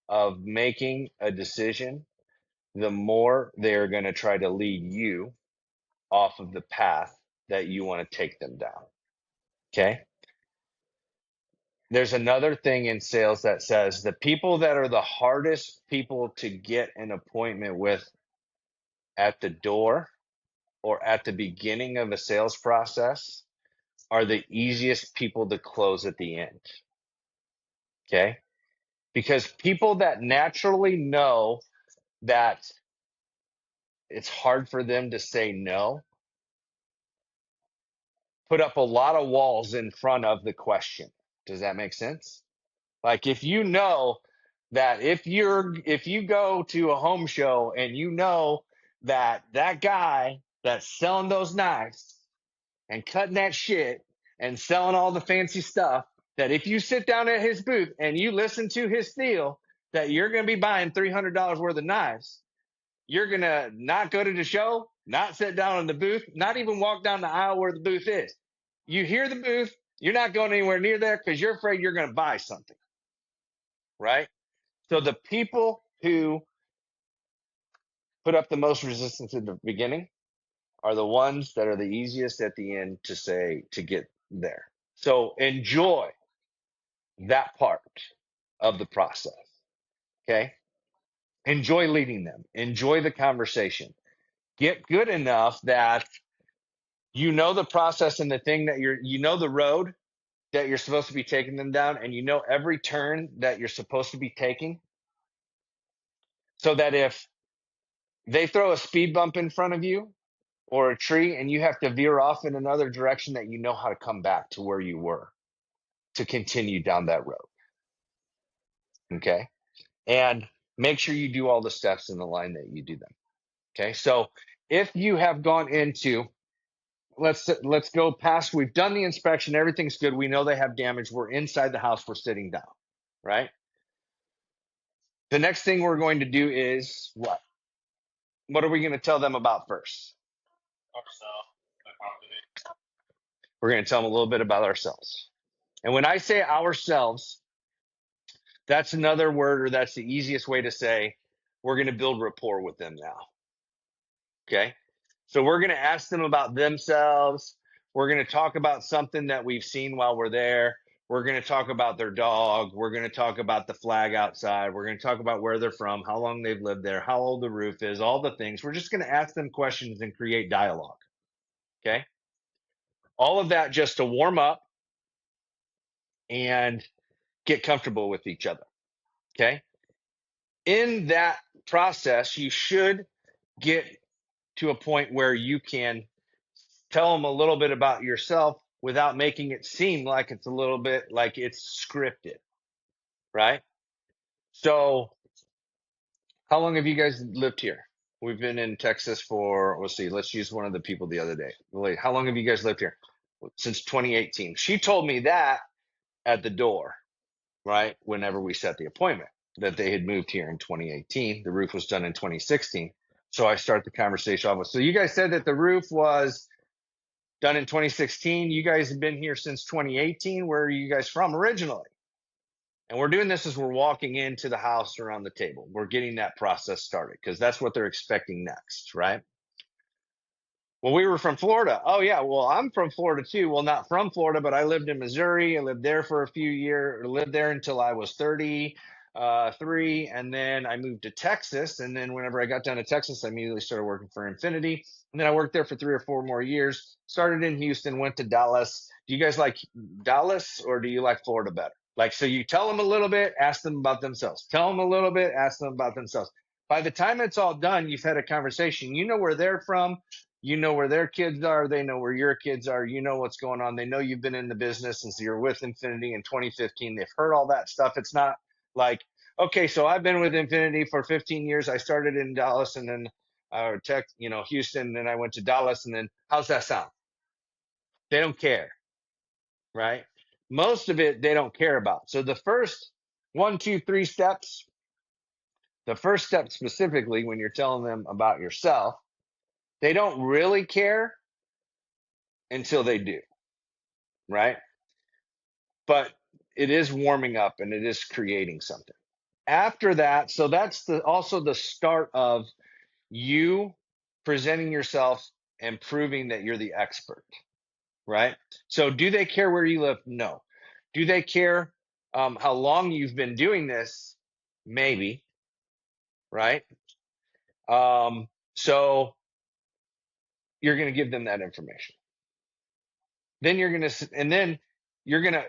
A: of making a decision, the more they're going to try to lead you off of the path that you want to take them down. Okay. There's another thing in sales that says the people that are the hardest people to get an appointment with at the door or at the beginning of a sales process are the easiest people to close at the end. Okay. Because people that naturally know that it's hard for them to say no put up a lot of walls in front of the question. Does that make sense? Like if you know that if you go to a home show and you know that that guy that's selling those knives and cutting that shit and selling all the fancy stuff, that if you sit down at his booth and you listen to his spiel that you're going to be buying $300 worth of knives, you're going to not go to the show, not sit down in the booth, not even walk down the aisle where the booth is. You hear the booth, you're not going anywhere near there because you're afraid you're going to buy something, right? So the people who put up the most resistance in the beginning are the ones that are the easiest at the end to say to get there. So enjoy that part. of the process. Okay. Enjoy leading them. Enjoy the conversation. Get good enough that you know the process and the thing that you know the road that you're supposed to be taking them down, and you know every turn that you're supposed to be taking, so that if they throw a speed bump in front of you or a tree and you have to veer off in another direction, that you know how to come back to where you were to continue down that road. Okay. And make sure you do all the steps in the line that you do them. Okay. So if you have gone into, let's go past, we've done the inspection, everything's good, we know they have damage, we're inside the house, we're sitting down, right? The next thing we're going to do is what are we going to tell them about first? We're going to tell them a little bit about ourselves. And when I say ourselves, that's another word, or that's the easiest way to say we're going to build rapport with them now. Okay. So we're going to ask them about themselves. We're going to talk about something that we've seen while we're there. We're going to talk about their dog. We're going to talk about the flag outside. We're going to talk about where they're from, how long they've lived there, how old the roof is, all the things. We're just going to ask them questions and create dialogue. Okay. All of that just to warm up and get comfortable with each other. Okay. In that process, you should get to a point where you can tell them a little bit about yourself without making it seem like it's a little bit like it's scripted, right? So, how long have you guys lived here? We've been in Texas for, let's see, let's use one of the people the other day. Wait, how long have you guys lived here? Since 2018. She told me that at the door, right? Whenever we set the appointment, that they had moved here in 2018. The roof was done in 2016. So I start the conversation off with, so you guys said that the roof was done in 2016. You guys have been here since 2018. Where are you guys from originally? And we're doing this as we're walking into the house around the table. We're getting that process started because that's what they're expecting next, right? Well, we were from Florida. Oh, yeah. Well, I'm from Florida too. Well, not from Florida, but I lived in Missouri. I lived there for a few years, lived there until I was 33. And then I moved to Texas. And then whenever I got down to Texas, I immediately started working for Infinity. And then I worked there for 3 or 4 more years, started in Houston, went to Dallas. Do you guys like Dallas, or do you like Florida better? Like, so you tell them a little bit, ask them about themselves. Tell them a little bit, ask them about themselves. By the time it's all done, you've had a conversation. You know where they're from. You know where their kids are. They know where your kids are. You know what's going on. They know you've been in the business since you're with Infinity in 2015. They've heard all that stuff. It's not like, okay, so I've been with Infinity for 15 years. I started in Dallas and then Houston, and then I went to Dallas, and then how's that sound? They don't care, right? Most of it they don't care about. So the first 1, 2, 3 steps, the first step specifically when you're telling them about yourself, they don't really care until they do, right? But it is warming up and it is creating something. After that, so that's also the start of you presenting yourself and proving that you're the expert, right? So do they care where you live? No. Do they care how long you've been doing this? Maybe, right? So you're going to give them that information. Then you're going to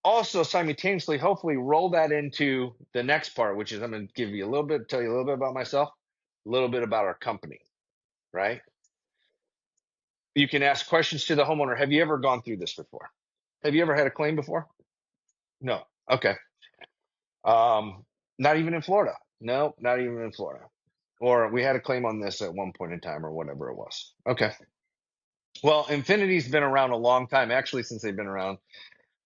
A: also simultaneously, hopefully, roll that into the next part, which is I'm going to give you a little bit, tell you a little bit about myself, a little bit about our company, right? You can ask questions to the homeowner. Have you ever gone through this before? Have you ever had a claim before? No. Okay. Not even in Florida. No, not even in Florida. Or we had a claim on this at one point in time, or whatever it was. Okay. Well, Infinity's been around a long time, actually, since they've been around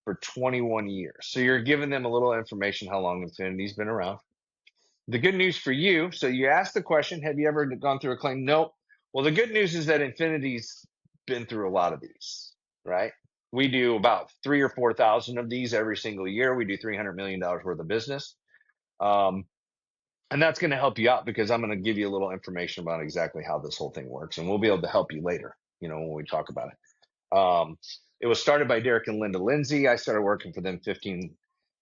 A: for 21 years. So you're giving them a little information how long Infinity's been around. The good news for you, so you asked the question, have you ever gone through a claim? Nope. Well, the good news is that Infinity's been through a lot of these, right? We do about 3 or 4 thousand of these every single year. We do $300 million worth of business. And that's going to help you out because I'm going to give you a little information about exactly how this whole thing works. And we'll be able to help you later, when we talk about it. It was started by Derek and Linda Lindsay. I started working for them 15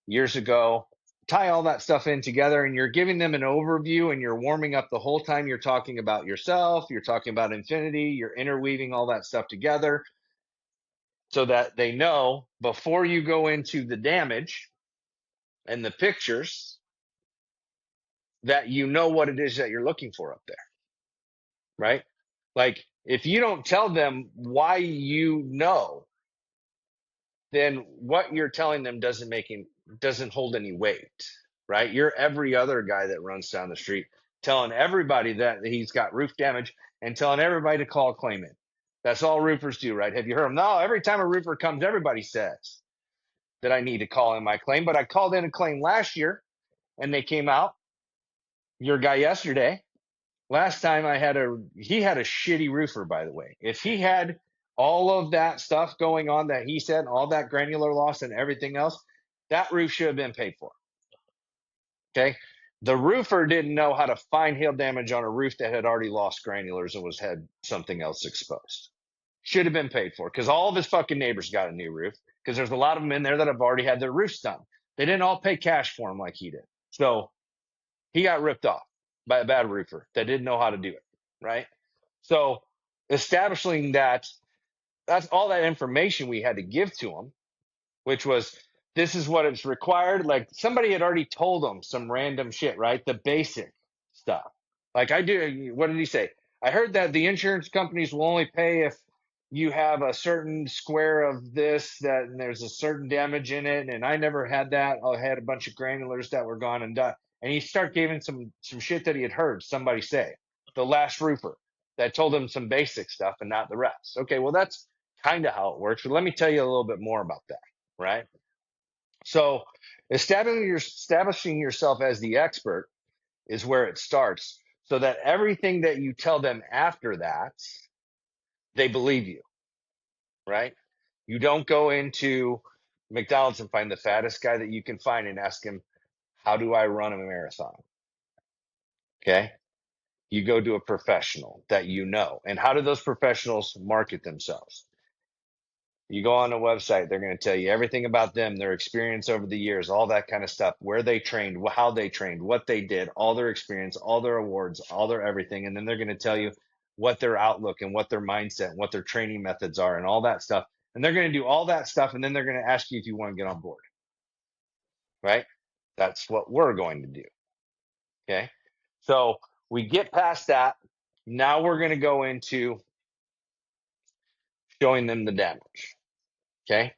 A: years ago. tie all that stuff in together, and you're giving them an overview, and you're warming up the whole time. You're talking about yourself, you're talking about infinity, you're interweaving all that stuff together so that they know before you go into the damage and the pictures that you know what it is that you're looking for up there, right? Like if you don't tell them why you know, then what you're telling them doesn't hold any weight, right? You're every other guy that runs down the street telling everybody that he's got roof damage and telling everybody to call a claimant. That's all roofers do, right? Have you heard them? No, every time a roofer comes, everybody says that I need to call in my claim. But I called in a claim last year and they came out. Your guy yesterday, last time he had a shitty roofer, by the way. If he had all of that stuff going on that he said, all that granular loss and everything else, that roof should have been paid for. Okay. The roofer didn't know how to find hail damage on a roof that had already lost granulars and had something else exposed. Should have been paid for because all of his fucking neighbors got a new roof because there's a lot of them in there that have already had their roofs done. They didn't all pay cash for him like he did. So he got ripped off by a bad roofer that didn't know how to do it. Right. So establishing that's all that information we had to give to him, which was this is what it's required. Like somebody had already told them some random shit, right? The basic stuff. Like I do. What did he say? I heard that the insurance companies will only pay if you have a certain square of this that and there's a certain damage in it. And I never had that. I had a bunch of granulars that were gone and done. And he started giving some shit that he had heard somebody say. The last roofer that told him some basic stuff and not the rest. Okay, well that's kind of how it works. But let me tell you a little bit more about that, right? So establishing yourself as the expert is where it starts so that everything that you tell them after that, they believe you, right? You don't go into McDonald's and find the fattest guy that you can find and ask him, how do I run a marathon? Okay. You go to a professional that you know. And how do those professionals market themselves? You go on a website, they're going to tell you everything about them, their experience over the years, all that kind of stuff, where they trained, how they trained, what they did, all their experience, all their awards, all their everything. And then they're going to tell you what their outlook and what their mindset and what their training methods are and all that stuff. And they're going to do all that stuff. And then they're going to ask you if you want to get on board, right? That's what we're going to do. Okay. So we get past that. Now we're going to go into showing them the damage. Okay.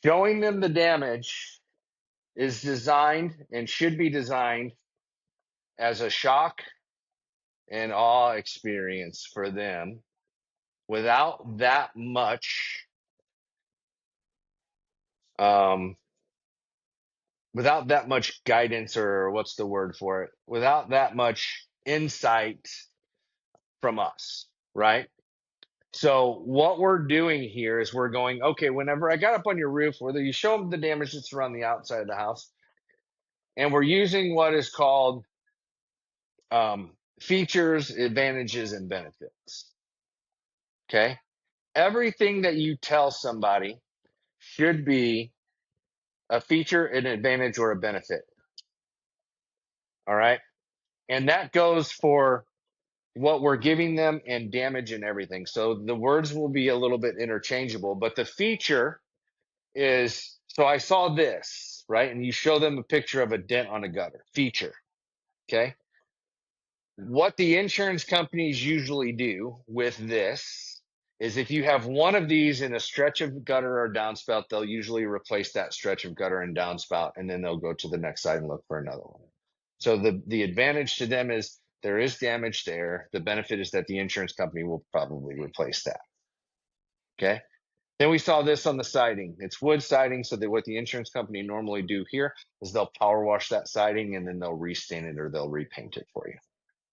A: Showing them the damage is designed and should be designed as a shock and awe experience for them without that much um, without that much guidance, or what's the word for it, without that much insight from us, right? So what we're doing here is we're going, okay, whenever I got up on your roof, whether you show them the damage that's around the outside of the house, and we're using what is called features, advantages, and benefits. Okay. Everything that you tell somebody should be a feature, an advantage, or a benefit. All right. And that goes for what we're giving them and damage and everything. So the words will be a little bit interchangeable, but the feature is so I saw this, right? And you show them a picture of a dent on a gutter. Feature. Okay. What the insurance companies usually do with this is if you have one of these in a stretch of gutter or downspout, they'll usually replace that stretch of gutter and downspout, and then they'll go to the next side and look for another one. So the advantage to them is there is damage there. The benefit is that the insurance company will probably replace that. Okay. Then we saw this on the siding. It's wood siding, so that what the insurance company normally do here is they'll power wash that siding and then they'll restain it or they'll repaint it for you.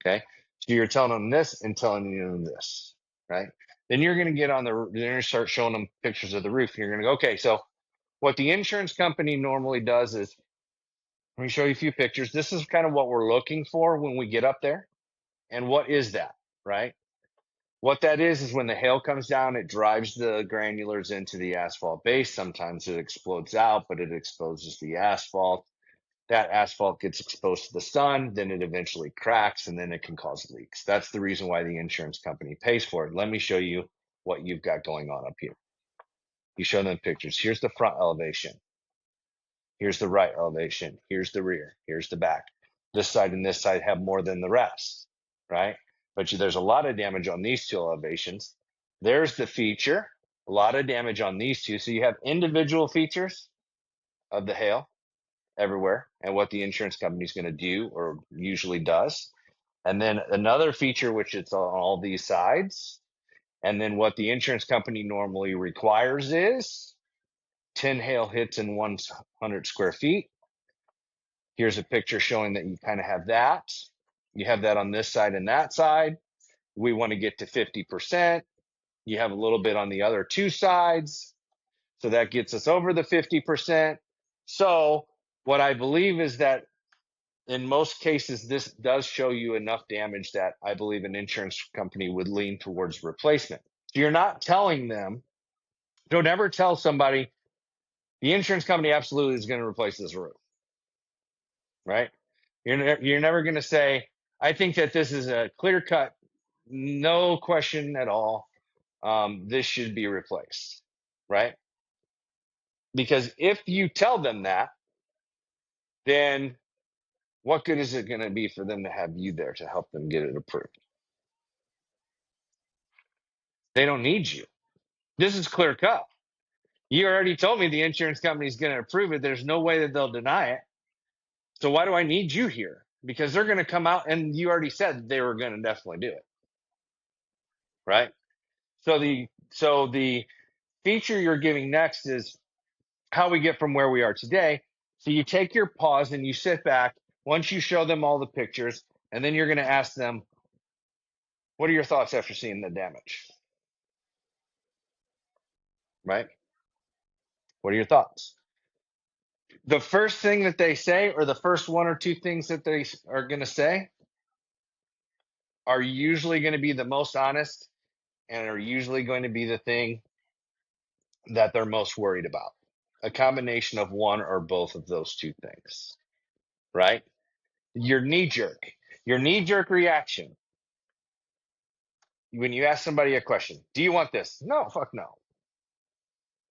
A: Okay. So you're telling them this and telling them this, right? Then you're going to get on then you're going to start showing them pictures of the roof. You're going to go, okay, so what the insurance company normally does is, let me show you a few pictures. This is kind of what we're looking for when we get up there. And what is that, right? What that is when the hail comes down, it drives the granulars into the asphalt base. Sometimes it explodes out, but it exposes the asphalt. That asphalt gets exposed to the sun, then it eventually cracks, and then it can cause leaks. That's the reason why the insurance company pays for it. Let me show you what you've got going on up here. You show them pictures. Here's the front elevation. Here's the right elevation. Here's the rear. Here's the back. This side and this side have more than the rest, right? But there's a lot of damage on these two elevations. There's the feature, a lot of damage on these two. So you have individual features of the hail everywhere and what the insurance company is going to do or usually does. And then another feature, which it's on all these sides. And then what the insurance company normally requires is 10 hail hits in 100 square feet. Here's a picture showing that you kind of have that. You have that on this side and that side. We want to get to 50%. You have a little bit on the other two sides. So that gets us over the 50%. So what I believe is that in most cases, this does show you enough damage that I believe an insurance company would lean towards replacement. So you're not telling them, don't ever tell somebody the insurance company absolutely is going to replace this roof, right? You're never going to say, I think that this is a clear cut, no question at all. This should be replaced, right? Because if you tell them that, then what good is it going to be for them to have you there to help them get it approved? They don't need you. This is clear cut. You already told me the insurance company is going to approve it. There's no way that they'll deny it. So why do I need you here? Because they're going to come out and you already said they were going to definitely do it, right? So the feature you're giving next is how we get from where we are today. So you take your pause and you sit back once you show them all the pictures, and then you're going to ask them, what are your thoughts after seeing the damage? Right? What are your thoughts? The first thing that they say, or the first one or two things that they are going to say, are usually going to be the most honest and are usually going to be the thing that they're most worried about. A combination of one or both of those two things, right? Your knee jerk reaction when you ask somebody a question, do you want this? No, fuck no.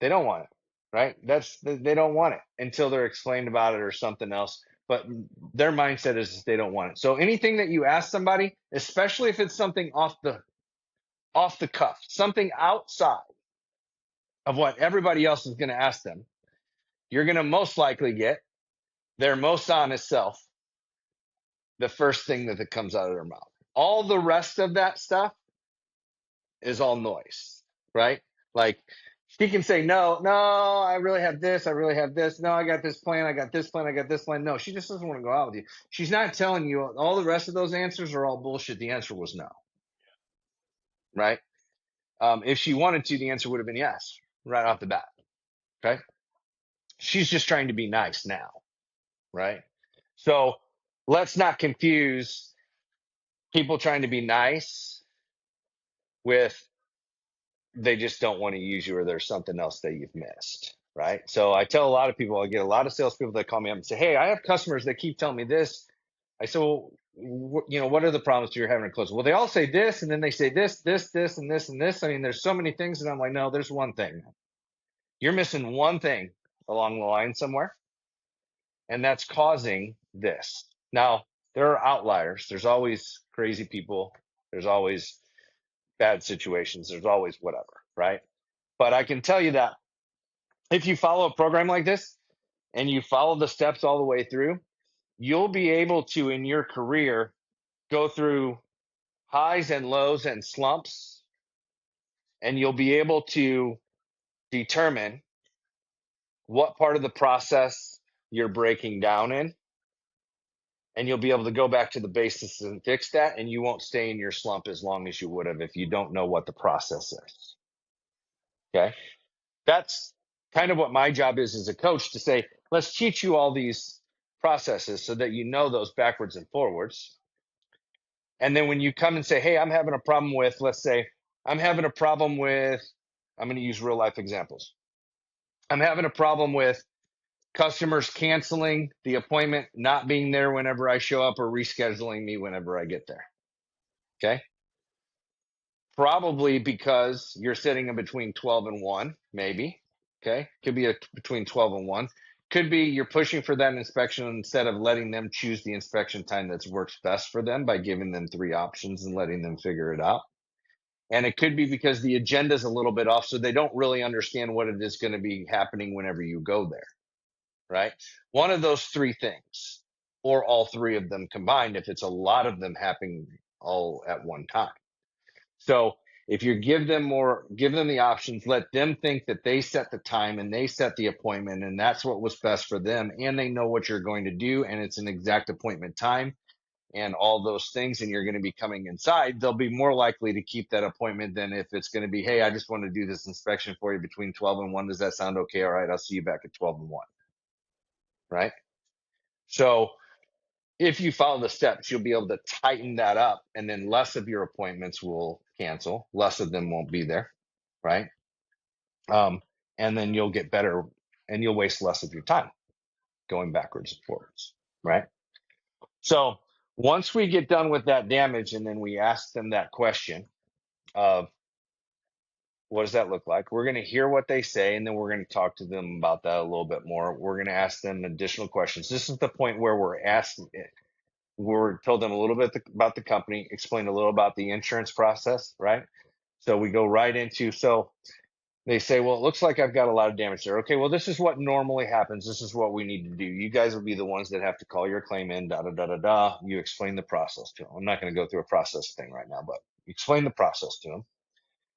A: They don't want it, right? They don't want it until they're explained about it or something else. But their mindset is they don't want it. So anything that you ask somebody, especially if it's something off the cuff, something outside of what everybody else is going to ask them, you're going to most likely get their most honest self, the first thing that comes out of their mouth. All the rest of that stuff is all noise, right? Like she can say, no, I really have this. I really have this. No, I got this plan. I got this plan. I got this plan. No, she just doesn't want to go out with you. She's not telling you all the rest of those answers are all bullshit. The answer was no, right? If she wanted to, the answer would have been yes right off the bat. Okay. She's just trying to be nice now, right? So let's not confuse people trying to be nice with they just don't want to use you or there's something else that you've missed, right? So I tell a lot of people, I get a lot of salespeople that call me up and say, hey, I have customers that keep telling me this. I say, well, what are the problems you're having to close? Well, they all say this, and then they say this, and this, and this. I mean, there's so many things, and I'm like, no, there's one thing. You're missing one thing along the line somewhere, and that's causing this. Now, there are outliers. There's always crazy people. There's always bad situations. There's always whatever, right? But I can tell you that if you follow a program like this and you follow the steps all the way through, you'll be able to, in your career, go through highs and lows and slumps, and you'll be able to determine what part of the process you're breaking down in. And you'll be able to go back to the basics and fix that, and you won't stay in your slump as long as you would have if you don't know what the process is. Okay. That's kind of what my job is as a coach to say, let's teach you all these processes so that you know those backwards and forwards. And then when you come and say, hey, I'm having a problem with, let's say, I'm having a problem with, I'm going to use real life examples. I'm having a problem with customers canceling the appointment, not being there whenever I show up, or rescheduling me whenever I get there. Okay. Probably because you're sitting in between 12 and 1, maybe. Okay. Could be between 12 and 1. Could be you're pushing for that inspection instead of letting them choose the inspection time that works best for them by giving them 3 options and letting them figure it out. And it could be because the agenda is a little bit off, so they don't really understand what it is going to be happening whenever you go there, right? One of those 3 things, or all 3 of them combined, if it's a lot of them happening all at one time. So if you give them the options, let them think that they set the time and they set the appointment and that's what was best for them. And they know what you're going to do and it's an exact appointment time and all those things. And you're going to be coming inside. They'll be more likely to keep that appointment than if it's going to be, hey, I just want to do this inspection for you between 12 and 1. Does that sound okay? All right. I'll see you back at 12 and 1. Right. So if you follow the steps, you'll be able to tighten that up and then less of your appointments will cancel. Less of them won't be there. Right. Um, and then you'll get better and you'll waste less of your time going backwards and forwards. Right. So once we get done with that damage and then we ask them that question of what does that look like? We're going to hear what they say and then we're going to talk to them about that a little bit more. We're going to ask them additional questions. This is the point where we're told them a little bit about the company, explain a little about the insurance process, right? So we go right into, so they say, well, it looks like I've got a lot of damage there. Okay, well, this is what normally happens. This is what we need to do. You guys will be the ones that have to call your claim in, da da da da da. You explain the process to them. I'm not going to go through a process thing right now, but explain the process to them.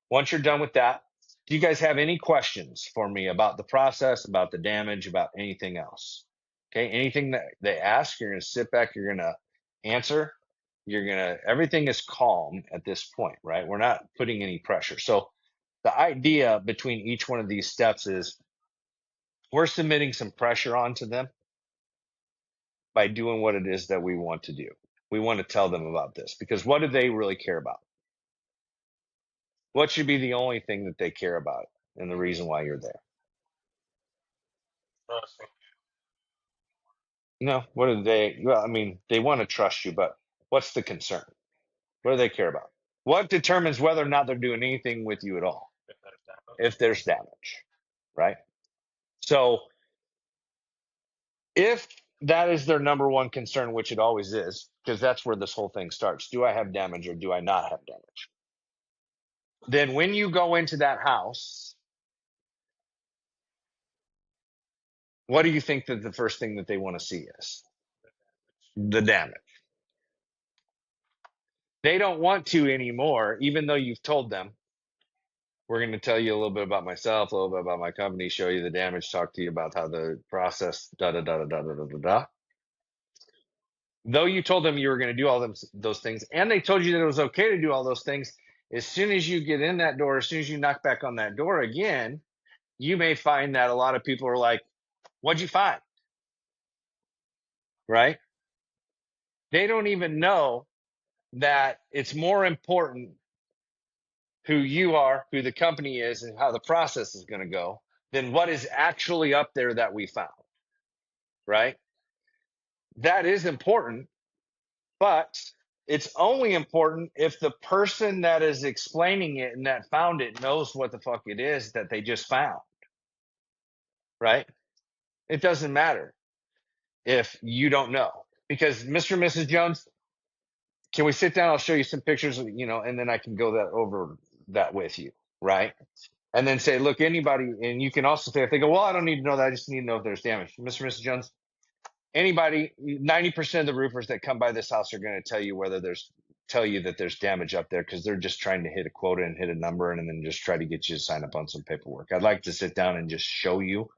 A: Once you're done with that, do you guys have any questions for me about the process, about the damage, about anything else? Okay, anything that they ask, you're going to sit back, you're going to answer. Everything is calm at this point, right? We're not putting any pressure. So the idea between each one of these steps is we're submitting some pressure onto them by doing what it is that we want to do. We want to tell them about this because what do they really care about? What should be the only thing that they care about and the reason why you're there? No, what do they, well, I mean, they want to trust you, but what's the concern? What do they care about? What determines whether or not they're doing anything with you at all? If there's damage, right? So if that is their number one concern, which it always is, because that's where this whole thing starts. Do I have damage or do I not have damage? Then when you go into that house, what do you think that the first thing that they want to see is? The damage. They don't want to anymore, even though you've told them, we're going to tell you a little bit about myself, a little bit about my company, show you the damage, talk to you about how the process, da da da da da da da da. Though you told them you were going to do all those things, and they told you that it was okay to do all those things, as soon as you get in that door, as soon as you knock back on that door again, you may find that a lot of people are like, what'd you find? Right? They don't even know that it's more important who you are, who the company is, and how the process is going to go than what is actually up there that we found. Right? That is important, but it's only important if the person that is explaining it and that found it knows what the fuck it is that they just found. Right? It doesn't matter if you don't know. Because Mr. and Mrs. Jones, can we sit down? I'll show you some pictures, and then I can go over that with you. Right? And then say, look, anybody, and you can also say, if they go, well, I don't need to know that. I just need to know if there's damage. Mr. and Mrs. Jones, anybody, 90% of the roofers that come by this house are going to tell you that there's damage up there because they're just trying to hit a quota and hit a number and then just try to get you to sign up on some paperwork. I'd like to sit down and just show you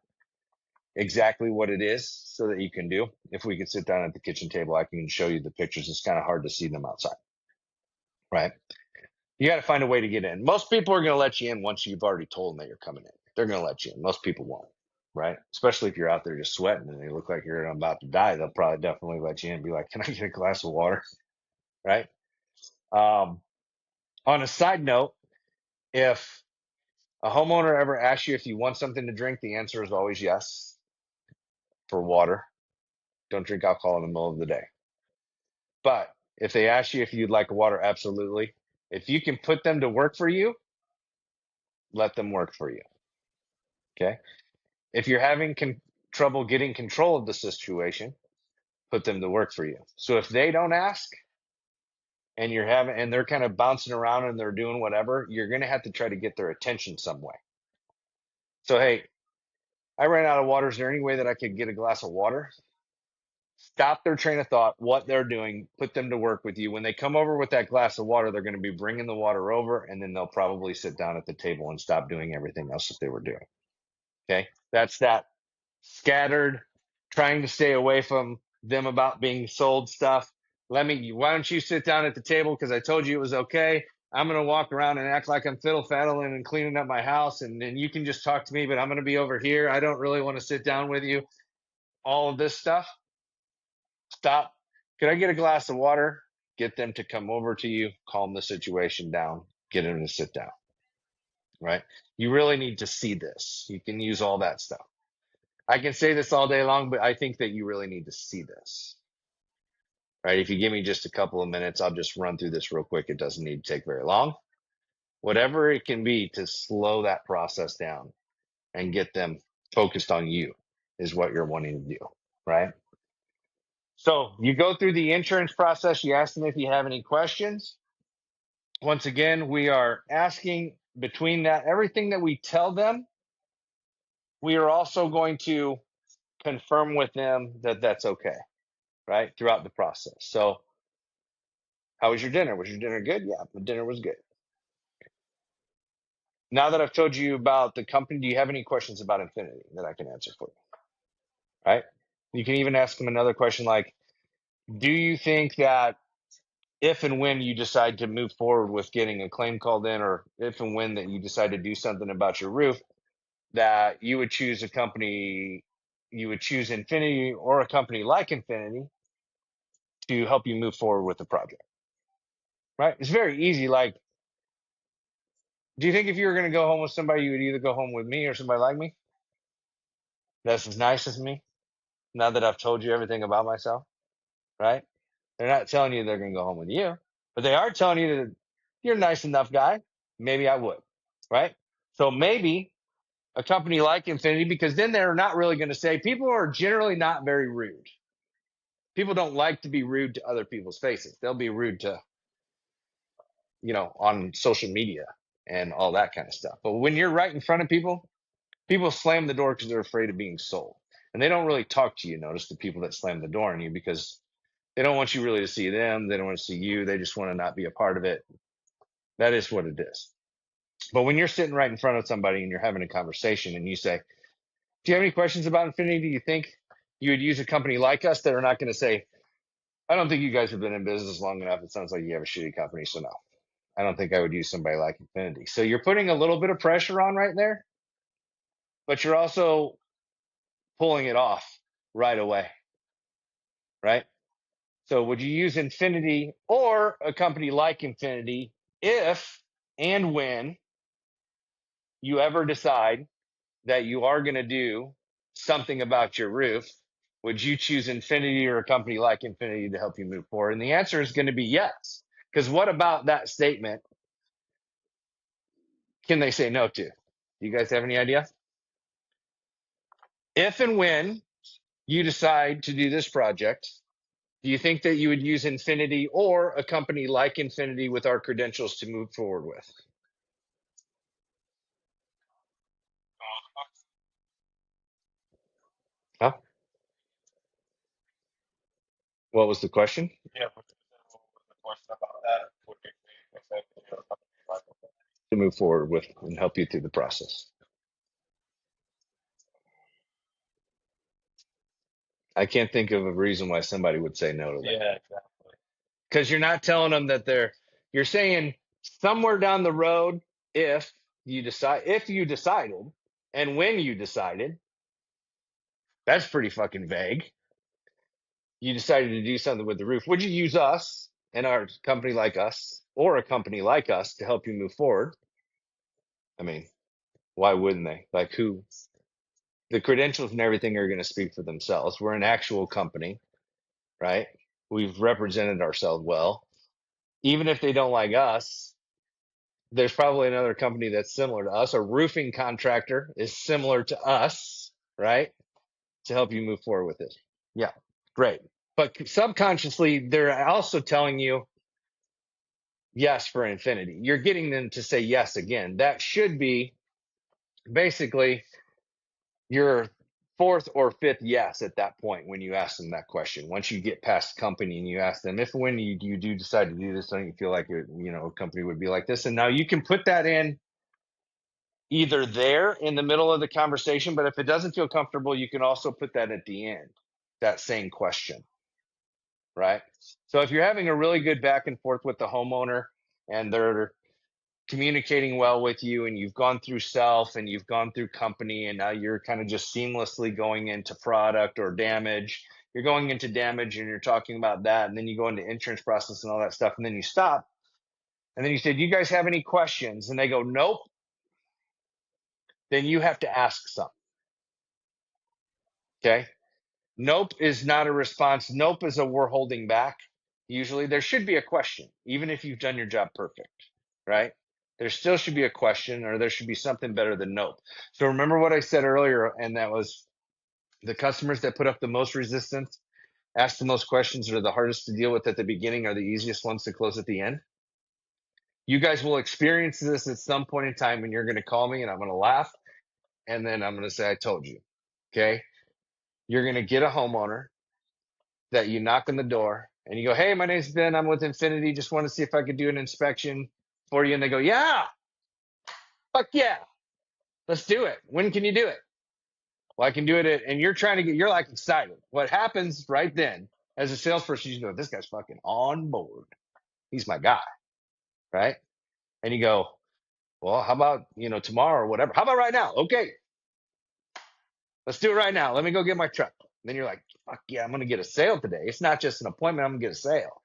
A: exactly what it is so that you can do. If we could sit down at the kitchen table, I can show you the pictures. It's kind of hard to see them outside, right? You got to find a way to get in. Most people are going to let you in once you've already told them that you're coming in. They're going to let you in. Most people won't, right? Especially if you're out there just sweating and they look like you're about to die. They'll probably definitely let you in and be like, can I get a glass of water? Right? On a side note, If a homeowner ever asks you if you want something to drink, the answer is always yes for water. Don't drink alcohol in the middle of the day. But if they ask you if you'd like water, absolutely. If you can put them to work for you, let them work for you. Okay. If you're having trouble getting control of the situation, put them to work for you. So if they don't ask and they're kind of bouncing around and they're doing whatever, you're going to have to try to get their attention some way. So, hey, I ran out of water. Is there any way that I could get a glass of water? Stop their train of thought, what they're doing, put them to work with you. When they come over with that glass of water, they're going to be bringing the water over, and then they'll probably sit down at the table and stop doing everything else that they were doing. Okay. That's that scattered, trying to stay away from them about being sold stuff. Why don't you sit down at the table? Because I told you it was okay. I'm going to walk around and act like I'm fiddle faddling and cleaning up my house. And then you can just talk to me, but I'm going to be over here. I don't really want to sit down with you. All of this stuff. Stop. Could I get a glass of water? Get them to come over to you, calm the situation down, get them to sit down, right? You really need to see this. You can use all that stuff. I can say this all day long, but I think that you really need to see this, right? If you give me just a couple of minutes, I'll just run through this real quick. It doesn't need to take very long. Whatever it can be to slow that process down and get them focused on you is what you're wanting to do, right? So you go through the insurance process. You ask them if you have any questions. Once again, we are asking between that, everything that we tell them, we are also going to confirm with them that that's okay, right? Throughout the process. So, how was your dinner? Was your dinner good? Yeah, the dinner was good. Now that I've told you about the company, do you have any questions about Infinity that I can answer for you? Right? You can even ask them another question like, do you think that if and when you decide to move forward with getting a claim called in, or if and when that you decide to do something about your roof, that you would choose you would choose Infinity or a company like Infinity to help you move forward with the project, right? It's very easy. Like, do you think if you were going to go home with somebody, you would either go home with me or somebody like me? That's as nice as me. Now that I've told you everything about myself, right? They're not telling you they're going to go home with you, but they are telling you that you're a nice enough guy. Maybe I would, right? So maybe a company like Infinity, because then they're not really going to say, people are generally not very rude. People don't like to be rude to other people's faces. They'll be rude to, on social media and all that kind of stuff. But when you're right in front of people, people slam the door because they're afraid of being sold. And they don't really talk to you, notice the people that slam the door on you, because they don't want you really to see them. They don't want to see you. They just want to not be a part of it. That is what it is. But when you're sitting right in front of somebody and you're having a conversation and you say, do you have any questions about Infinity? Do you think you would use a company like us? That are not going to say, I don't think you guys have been in business long enough. It sounds like you have a shitty company. So no, I don't think I would use somebody like Infinity. So you're putting a little bit of pressure on right there, but you're also pulling it off right away, right? So would you use Infinity or a company like Infinity if and when you ever decide that you are going to do something about your roof? Would you choose Infinity or a company like Infinity to help you move forward? And the answer is going to be yes. Because what about that statement can they say no to? Do you guys have any idea? If and when you decide to do this project, do you think that you would use Infinity or a company like Infinity with our credentials to move forward with? Huh? What was the question? To move forward with and help you through the process. I can't think of a reason why somebody would say no to that. Yeah, exactly. Because you're not telling them that you're saying somewhere down the road, if you decided and when you decided, that's pretty fucking vague. You decided to do something with the roof. Would you use us and our company like us or a company like us to help you move forward? I mean, why wouldn't they? Like who? The credentials and everything are going to speak for themselves. We're an actual company, right? We've represented ourselves well. Even if they don't like us, there's probably another company that's similar to us. A roofing contractor is similar to us, right? To help you move forward with this. Yeah, great. But subconsciously, they're also telling you yes for infinity. You're getting them to say yes again. That should be basically your fourth or fifth yes at that point when you ask them that question. Once you get past company and you ask them if when you do decide to do this, don't you feel like a company would be like this? And now you can put that in either there in the middle of the conversation, but if it doesn't feel comfortable, you can also put that at the end, that same question, right? So if you're having a really good back and forth with the homeowner and they're communicating well with you and you've gone through self and you've gone through company and now you're kind of just seamlessly going into product or damage, you're going into damage and you're talking about that, and then you go into insurance process and all that stuff, and then you stop and then you say, do you guys have any questions? And they go, nope. Then you have to ask some. Okay. Nope is not a response. Nope is a we're holding back. Usually there should be a question, even if you've done your job perfect, right? There still should be a question, or there should be something better than nope. So remember what I said earlier, and that was the customers that put up the most resistance, ask the most questions, are the hardest to deal with at the beginning, are the easiest ones to close at the end. You guys will experience this at some point in time, and you're going to call me, and I'm going to laugh, and then I'm going to say, I told you. Okay. You're going to get a homeowner that you knock on the door and you go, hey, my name's Ben. I'm with Infinity. Just want to see if I could do an inspection for you. And they go, yeah, fuck yeah, let's do it. When can you do it? Well, I can do it and you're trying to you're like excited. What happens right then as a salesperson, you go, this guy's fucking on board. He's my guy, right? And you go, well, how about, tomorrow or whatever? How about right now? Okay, let's do it right now. Let me go get my truck. And then you're like, fuck yeah, I'm going to get a sale today. It's not just an appointment. I'm going to get a sale.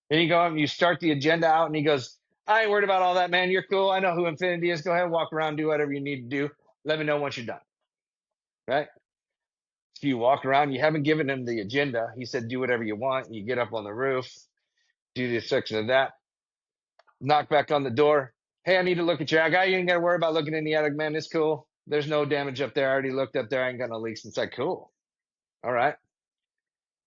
A: Then you go and you start the agenda out, and he goes, I ain't worried about all that, man. You're cool. I know who Infinity is. Go ahead, walk around, do whatever you need to do. Let me know once you're done. Right? So you walk around, you haven't given him the agenda. He said, do whatever you want. You get up on the roof, do this section of that, knock back on the door. Hey, I need to look at your attic. You ain't got to worry about looking in the attic, man. It's cool. There's no damage up there. I already looked up there. I ain't got no leaks. It's like, cool. All right.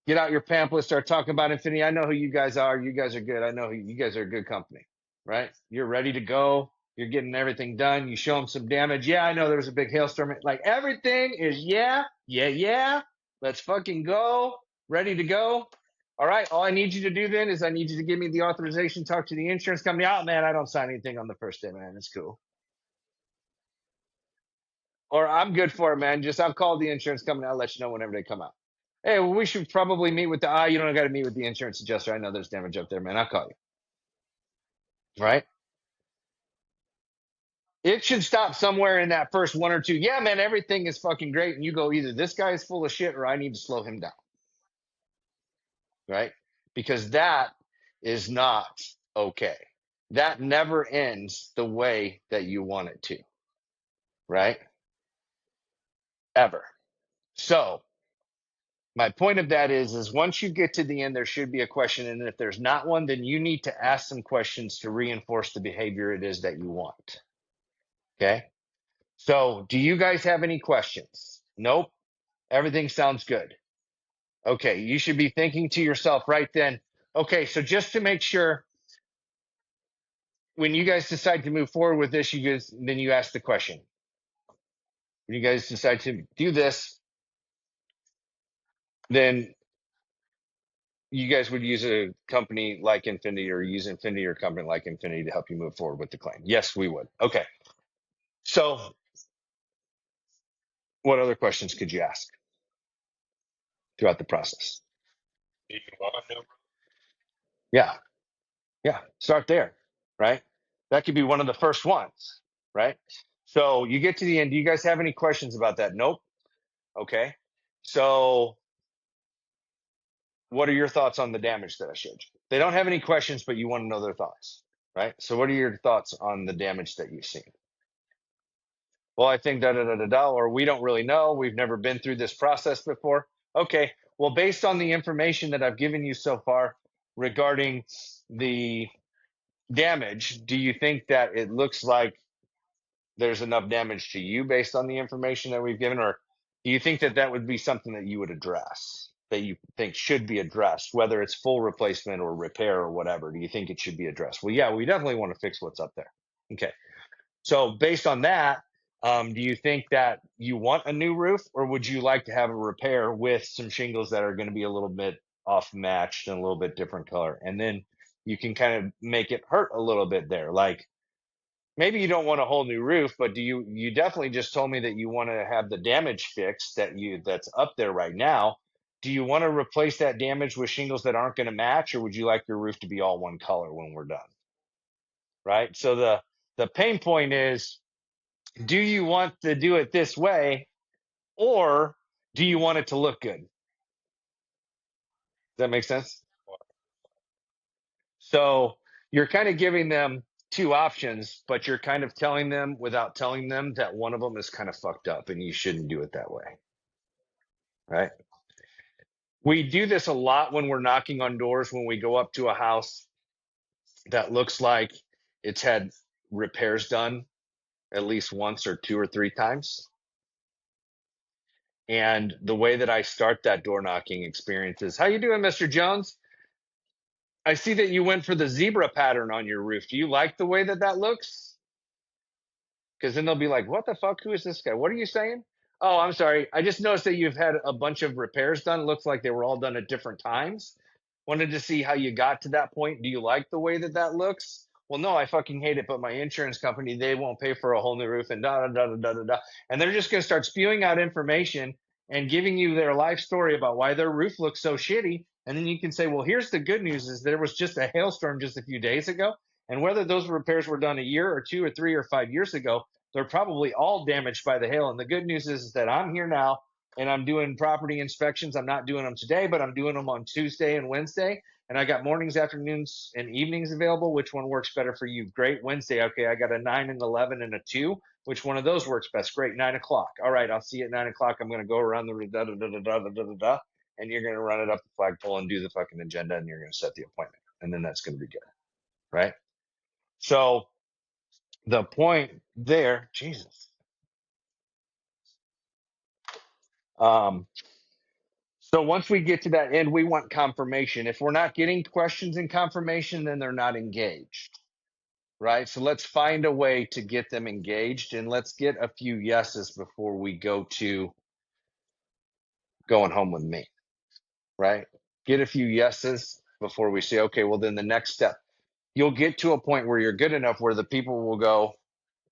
A: Get out your pamphlet, start talking about Infinity. I know who you guys are. You guys are good. I know you guys are a good company, right? You're ready to go. You're getting everything done. You show them some damage. Yeah, I know there was a big hailstorm. Like everything is yeah, yeah, yeah. Let's fucking go. Ready to go. All right. All I need you to do then is I need you to give me the authorization, talk to the insurance company. Oh man, I don't sign anything on the first day, man. It's cool. Or I'm good for it, man. Just I'll call the insurance company. I'll let you know whenever they come out. Hey, well, we should probably meet with you don't got to meet with the insurance adjuster. I know there's damage up there, man. I'll call you. Right? It should stop somewhere in that first one or two. Yeah, man, everything is fucking great. And you go, either this guy is full of shit or I need to slow him down. Right? Because that is not okay. That never ends the way that you want it to. Right? Ever. So my point of that is once you get to the end, there should be a question. And if there's not one, then you need to ask some questions to reinforce the behavior it is that you want. Okay. So do you guys have any questions? Nope. Everything sounds good. Okay. You should be thinking to yourself right then, okay, so just to make sure when you guys decide to move forward with this, then you ask the question. When you guys decide to do this, then you guys would use a company like Infinity or use Infinity or a company like Infinity to help you move forward with the claim. Yes, we would. Okay. So what other questions could you ask throughout the process? Yeah. Yeah. Start there. Right. That could be one of the first ones. Right. So you get to the end. Do you guys have any questions about that? Nope. Okay. So what are your thoughts on the damage that I showed you? They don't have any questions, but you want to know their thoughts. Right. So what are your thoughts on the damage that you've seen? Well, I think da da da da da, or we don't really know. We've never been through this process before. Okay. Well, based on the information that I've given you so far regarding the damage, do you think that it looks like there's enough damage to you based on the information that we've given, or do you think that that would be something that you would address, that you think should be addressed, whether it's full replacement or repair or whatever? Do you think it should be addressed? Well, yeah, we definitely want to fix what's up there. Okay. So based on that, do you think that you want a new roof, or would you like to have a repair with some shingles that are going to be a little bit off matched and a little bit different color? And then you can kind of make it hurt a little bit there. Like maybe you don't want a whole new roof, but you definitely just told me that you want to have the damage fixed that's up there right now. Do you want to replace that damage with shingles that aren't going to match, or would you like your roof to be all one color when we're done? Right? So the pain point is, do you want to do it this way, or do you want it to look good? Does that make sense? So you're kind of giving them two options, but you're kind of telling them without telling them that one of them is kind of fucked up and you shouldn't do it that way. Right? We do this a lot when we're knocking on doors, when we go up to a house that looks like it's had repairs done at least once or two or three times. And the way that I start that door knocking experience is, how you doing, Mr. Jones? I see that you went for the zebra pattern on your roof. Do you like the way that that looks? Because then they'll be like, what the fuck? Who is this guy? What are you saying? Oh, I'm sorry. I just noticed that you've had a bunch of repairs done. Looks like they were all done at different times. Wanted to see how you got to that point. Do you like the way that that looks? Well, no, I fucking hate it, but my insurance company, they won't pay for a whole new roof and da da da da da da da. And they're just going to start spewing out information and giving you their life story about why their roof looks so shitty. And then you can say, well, here's the good news is there was just a hailstorm just a few days ago. And whether those repairs were done a year or two or 3 or 5 years ago, they're probably all damaged by the hail. And the good news is that I'm here now and I'm doing property inspections. I'm not doing them today, but I'm doing them on Tuesday and Wednesday. And I got mornings, afternoons, and evenings available. Which one works better for you? Great. Wednesday. Okay. I got a 9 and 11 and a 2. Which one of those works best? Great. 9 o'clock. All right. I'll see you at 9 o'clock. I'm going to go around the da da da da da da da da. And you're going to run it up the flagpole and do the fucking agenda. And you're going to set the appointment. And then that's going to be good. Right. So the point there, Jesus. Um, so once we get to that end, we want confirmation. If we're not getting questions and confirmation, then they're not engaged, right? So let's find a way to get them engaged and let's get a few yeses before we go to going home with me, right? Get a few yeses before we say, okay, well, then the next step, you'll get to a point where you're good enough where the people will go,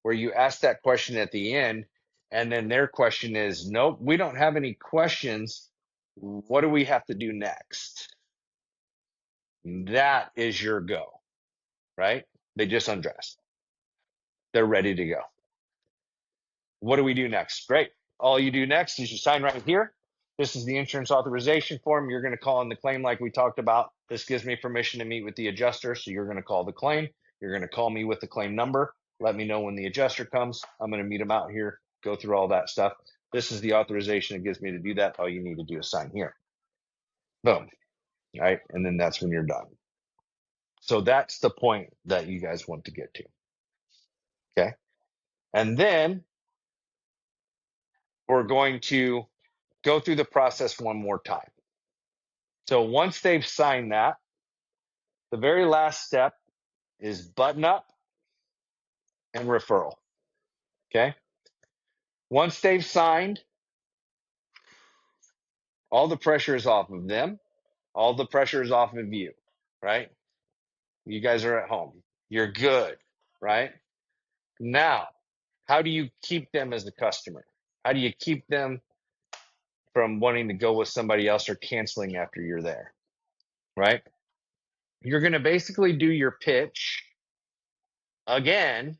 A: where you ask that question at the end, and then their question is, nope, we don't have any questions. What do we have to do next? That is your go, right? They just undressed. They're ready to go. What do we do next? Great. All you do next is you sign right here. This is the insurance authorization form. You're going to call in the claim like we talked about. This gives me permission to meet with the adjuster. So you're going to call the claim. You're going to call me with the claim number. Let me know when the adjuster comes. I'm going to meet him out here, go through all that stuff. This is the authorization it gives me to do that. All you need to do is sign here. Boom. All right. And then that's when you're done. So that's the point that you guys want to get to. Okay. And then we're going to go through the process one more time. So once they've signed that, the very last step is button up and referral. Okay. Once they've signed, all the pressure is off of them. All the pressure is off of you, right? You guys are at home. You're good, right? Now, how do you keep them as a customer? How do you keep them from wanting to go with somebody else or canceling after you're there, right? You're going to basically do your pitch again,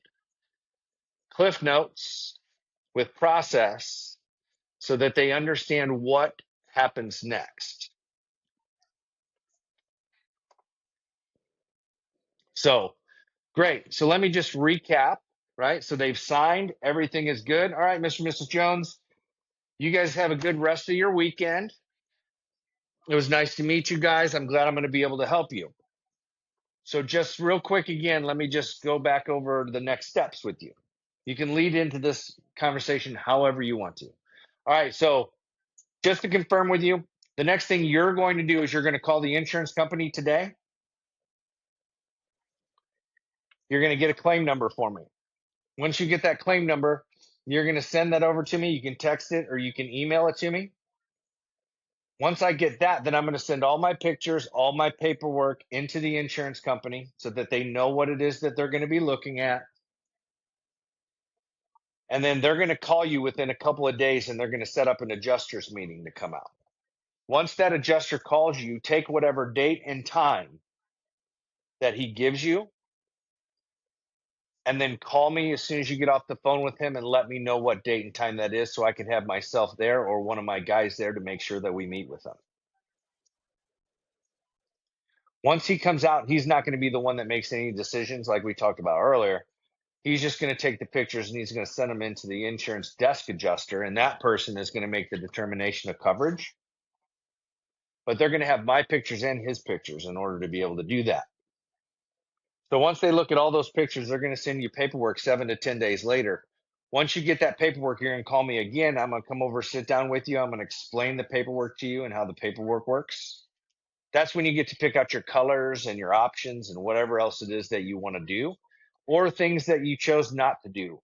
A: cliff notes with process so that they understand what happens next. So, great. So let me just recap right? So they've signed, everything is good. All right, Mr. and Mrs. Jones, you guys have a good rest of your weekend. It was nice to meet you guys. I'm glad I'm going to be able to help you. So just real quick again, let me just go back over the next steps with you. You can lead into this conversation however you want to. All right, so just to confirm with you, the next thing you're going to do is you're going to call the insurance company today. You're going to get a claim number for me. Once you get that claim number, you're going to send that over to me. You can text it or you can email it to me. Once I get that, then I'm going to send all my pictures, all my paperwork into the insurance company so that they know what it is that they're going to be looking at. And then they're going to call you within a couple of days and they're going to set up an adjuster's meeting to come out. Once that adjuster calls you, take whatever date and time that he gives you and then call me as soon as you get off the phone with him and let me know what date and time that is so I can have myself there or one of my guys there to make sure that we meet with them. Once he comes out, he's not going to be the one that makes any decisions like we talked about earlier. He's just going to take the pictures and he's going to send them into the insurance desk adjuster, and that person is going to make the determination of coverage. But they're going to have my pictures and his pictures in order to be able to do that. So once they look at all those pictures, they're going to send you paperwork 7 to 10 days later. Once you get that paperwork, you're going to call me again. I'm going to come over, sit down with you. I'm going to explain the paperwork to you and how the paperwork works. That's when you get to pick out your colors and your options and whatever else it is that you want to do, or things that you chose not to do.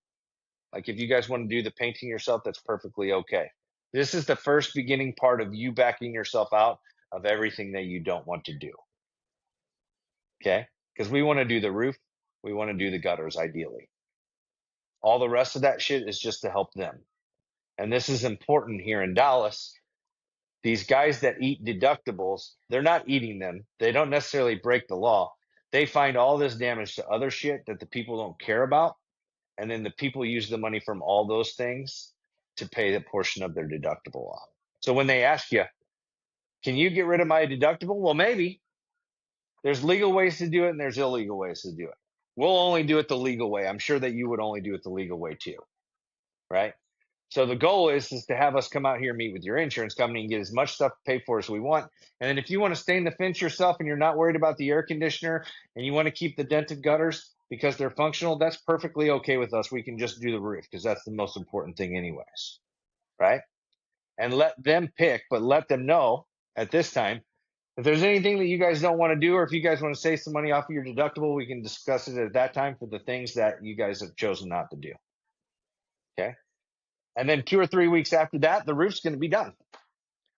A: Like if you guys want to do the painting yourself, that's perfectly okay. This is the first beginning part of you backing yourself out of everything that you don't want to do. Okay? Because we want to do the roof, we want to do the gutters ideally. All the rest of that shit is just to help them. And this is important here in Dallas. These guys that eat deductibles, they're not eating them. They don't necessarily break the law. They find all this damage to other shit that the people don't care about. And then the people use the money from all those things to pay the portion of their deductible off. So when they ask you, can you get rid of my deductible? Well, maybe. There's legal ways to do it and there's illegal ways to do it. We'll only do it the legal way. I'm sure that you would only do it the legal way too, right? So the goal is to have us come out here, meet with your insurance company, and get as much stuff paid for as we want. And then if you want to stain the fence yourself and you're not worried about the air conditioner and you want to keep the dented gutters because they're functional, that's perfectly okay with us. We can just do the roof because that's the most important thing anyways, right? And let them pick, but let them know at this time if there's anything that you guys don't want to do, or if you guys want to save some money off of your deductible, we can discuss it at that time for the things that you guys have chosen not to do. Okay. And then 2 or 3 weeks after that, the roof's going to be done.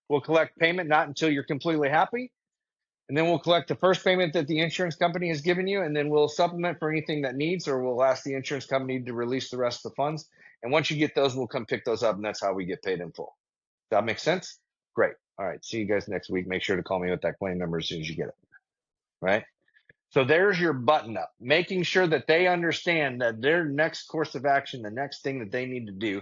A: We'll collect payment not until you're completely happy. And then we'll collect the first payment that the insurance company has given you. And then we'll supplement for anything that needs, or we'll ask the insurance company to release the rest of the funds. And once you get those, we'll come pick those up. And that's how we get paid in full. Does that make sense? Great. All right. See you guys next week. Make sure to call me with that claim number as soon as you get it. Right. So there's your button up, making sure that they understand that their next course of action, the next thing that they need to do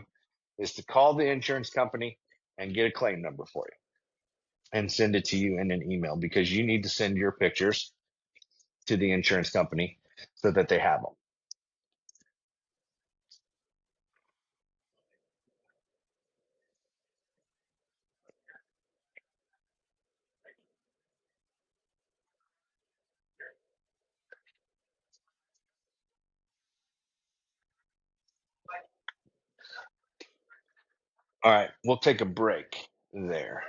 A: is to call the insurance company and get a claim number for you and send it to you in an email, because you need to send your pictures to the insurance company so that they have them. All right, we'll take a break there.